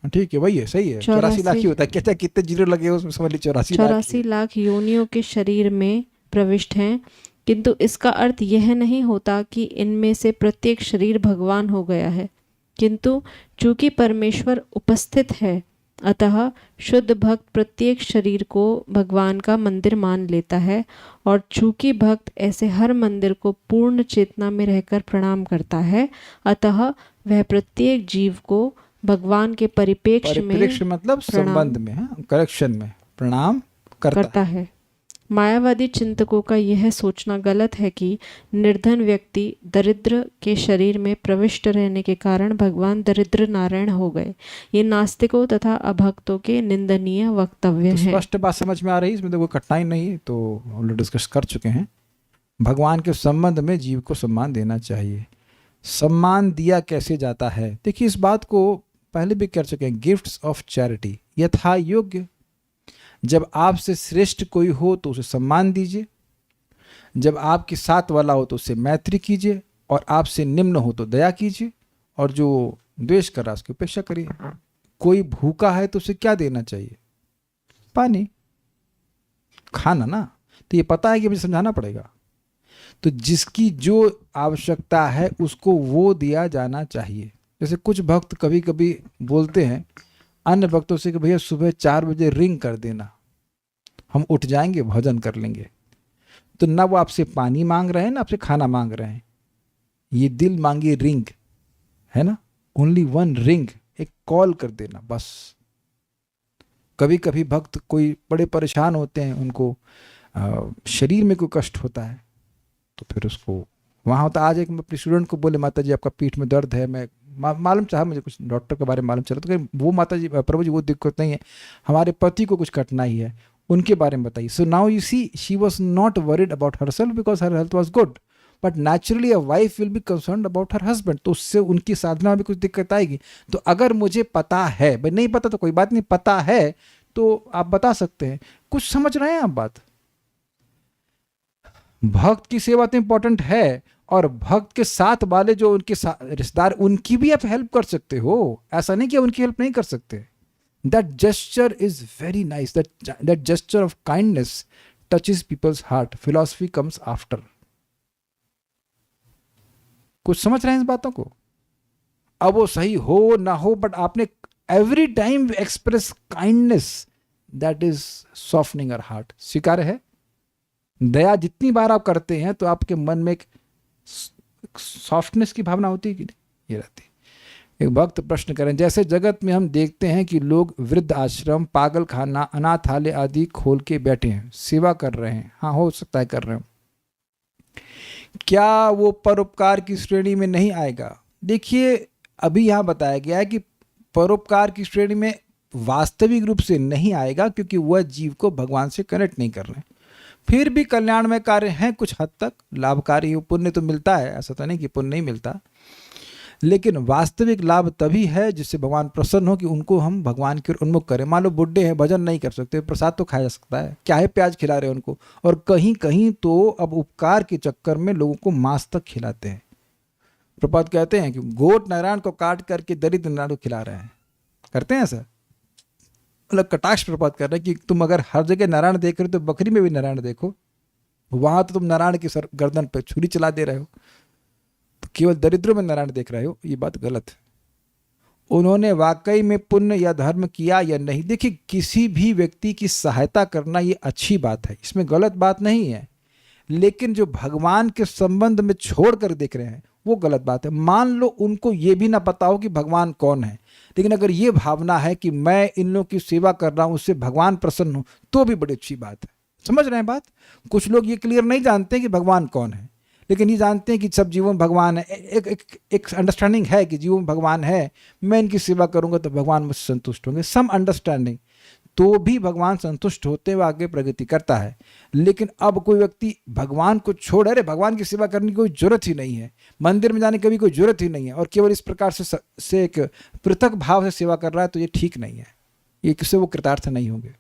ठीक है, वही है, सही है, 84 लाख ही होता है। कहता कितने जीरो लगे उसमें, समझ लीजिए 84 लाख योनियों के शरीर में प्रविष्ट हैं, किंतु इसका अर्थ यह नहीं होता कि इनमें से प्रत्येक शरीर भगवान हो गया है। किंतु चूंकि परमेश्वर उपस्थित है, अतः शुद्ध भक्त प्रत्येक शरीर को भगवान का मंदिर मान लेता है, और चूंकि भक्त ऐसे हर मंदिर को पूर्ण चेतना में रहकर प्रणाम करता है, अतः वह प्रत्येक जीव को भगवान के परिप्रेक्ष्य मतलब संबंध में, करेक्शन में प्रणाम करता है। मायावादी चिंतकों का यह सोचना गलत है कि निर्धन व्यक्ति दरिद्र के शरीर में प्रविष्ट रहने के कारण भगवान दरिद्र नारायण हो गए। ये नास्तिकों तथा अभक्तों के निंदनीय वक्तव्य है। स्पष्ट बात समझ में आ रही है, इसमें तो कोई कठिनाई नहीं है, तो हम लोग डिस्कस कर चुके हैं। भगवान के संबंध में जीव को सम्मान देना चाहिए। सम्मान दिया कैसे जाता है, देखिए इस बात को पहले भी कर चुके हैं। गिफ्ट्स ऑफ चैरिटी, यथा योग्य। जब आपसे श्रेष्ठ कोई हो तो उसे सम्मान दीजिए, जब आपके साथ वाला हो तो उससे मैत्री कीजिए, और आपसे निम्न हो तो दया कीजिए, और जो द्वेष कर रहा है उसकी उपेक्षा करिए। कोई भूखा है तो उसे क्या देना चाहिए? पानी, खाना ना। तो ये पता है कि मुझे समझाना पड़ेगा। तो जिसकी जो आवश्यकता है उसको वो दिया जाना चाहिए। जैसे कुछ भक्त कभी कभी बोलते हैं अन्य भक्तों से कि भैया सुबह 4 बजे रिंग कर देना, हम उठ जाएंगे भजन कर लेंगे। तो ना वो आपसे पानी मांग रहे हैं ना आपसे खाना मांग रहे हैं, ये दिल मांगी रिंग है ना, ओनली 1 रिंग, एक कॉल कर देना बस। कभी कभी भक्त कोई बड़े परेशान होते हैं, उनको शरीर में कोई कष्ट होता है, तो फिर उसको वहाँ होता। आज एक मैं अपने स्टूडेंट को बोले माता जी आपका पीठ में दर्द है, मैं मालूम चाहा मुझे कुछ डॉक्टर के बारे में मालूम चला, तो वो माता जी प्रभु जी वो दिक्कत नहीं है, हमारे पति को कुछ कठिनाई है, उनके बारे में बताइए. So now you see she was not worried about herself because her health was good, but naturally a wife will be concern about her husband. तो उससे उनकी साधना में भी कुछ दिक्कत आएगी. तो अगर मुझे पता है, भाई नहीं पता तो कोई बात नहीं, पता है तो आप बता सकते हैं. कुछ समझ रहे हैं आप बात? भक्त की सेवा तो इंपॉर्टेंट है, और भक्त के साथ वाले जो उनके रिश्तेदार, उनकी भी आप हेल्प कर सकते हो. ऐसा नहीं कि उनकी हेल्प नहीं कर सकते. That gesture is very nice. That gesture of kindness touches people's heart. Philosophy comes after. कुछ समझ रहे हैं इस बातों को? अब वो सही हो ना हो, बट आपने every time express kindness, that is softening our heart. स्वीकार है? दया जितनी बार आप करते हैं तो आपके मन में एक सॉफ्टनेस की भावना होती है कि नहीं? ये रहती है. एक भक्त प्रश्न करें, जैसे जगत में हम देखते हैं कि लोग वृद्ध आश्रम, पागल खाना, अनाथालय आदि खोल के बैठे हैं, सेवा कर रहे हैं. हाँ, हो सकता है कर रहे हो. क्या वो परोपकार की श्रेणी में नहीं आएगा? देखिए, अभी यहाँ बताया गया है कि परोपकार की श्रेणी में वास्तविक रूप से नहीं आएगा, क्योंकि वह जीव को भगवान से कनेक्ट नहीं कर रहे हैं. फिर भी कल्याणमय कार्य हैं कुछ हद तक, लाभकारी. पुण्य तो मिलता है, ऐसा तो नहीं कि पुण्य नहीं मिलता, लेकिन वास्तविक लाभ तभी है जिससे भगवान प्रसन्न हो कि उनको हम भगवान की ओर उन्मुख करें. मान लो बुढ़े हैं, भजन नहीं कर सकते, प्रसाद तो खाया जा सकता है, क्या है प्याज खिला रहे हैं उनको. और कहीं कहीं तो अब उपकार के चक्कर में लोगों को मांस तक खिलाते हैं. प्रपात कहते हैं कि गोट नारायण को काट करके दरिद्र नारायण को खिला रहे हैं. करते हैं ऐसा? मतलब कटाक्ष प्रपात कर रहे हैं कि तुम अगर हर जगह नारायण देख रहे हो तो बकरी में भी नारायण देखो. वहां तो तुम नारायण की सर गर्दन पर छुरी चला दे रहे हो, तो केवल दरिद्रों में नारायण देख रहे हो. ये बात गलत है. उन्होंने वाकई में पुण्य या धर्म किया या नहीं. देखिए, किसी भी व्यक्ति की सहायता करना ये अच्छी बात है, इसमें गलत बात नहीं है. लेकिन जो भगवान के संबंध में छोड़ कर देख रहे हैं वो गलत बात है. मान लो उनको ये भी ना पता हो कि भगवान कौन है, लेकिन अगर ये भावना है कि मैं इन लोगों की सेवा कर रहा हूं, उससे भगवान प्रसन्न हो, तो भी बड़ी अच्छी बात है. समझ रहे हैं बात? कुछ लोग ये क्लियर नहीं जानते कि भगवान कौन है, लेकिन ये जानते हैं कि सब जीवों में भगवान है. एक अंडरस्टैंडिंग है कि जीवों में भगवान है, मैं इनकी सेवा करूंगा तो भगवान मुझसे संतुष्ट होंगे. Some understanding. तो भी भगवान संतुष्ट होते हुए आगे प्रगति करता है. लेकिन अब कोई व्यक्ति भगवान को छोड़, अरे भगवान की सेवा करने की कोई जरूरत ही नहीं है, मंदिर में जाने की भी कोई जरूरत ही नहीं है, और केवल इस प्रकार से एक पृथक भाव से सेवा कर रहा है, तो ये ठीक नहीं है. ये किससे वो कृतार्थ नहीं होंगे.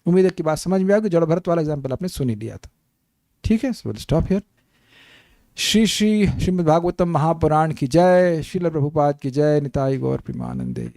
उम्मीद है कि बात समझ में आ गई. जड़ भरत वाला एग्जाम्पल आपने सुन ही लिया था. ठीक है, so stop here. Shri Shri Shrimad Bhagavatam Mahapurana की जय. श्रील प्रभुपाद की जय. निताई गौर प्रेमानंदे.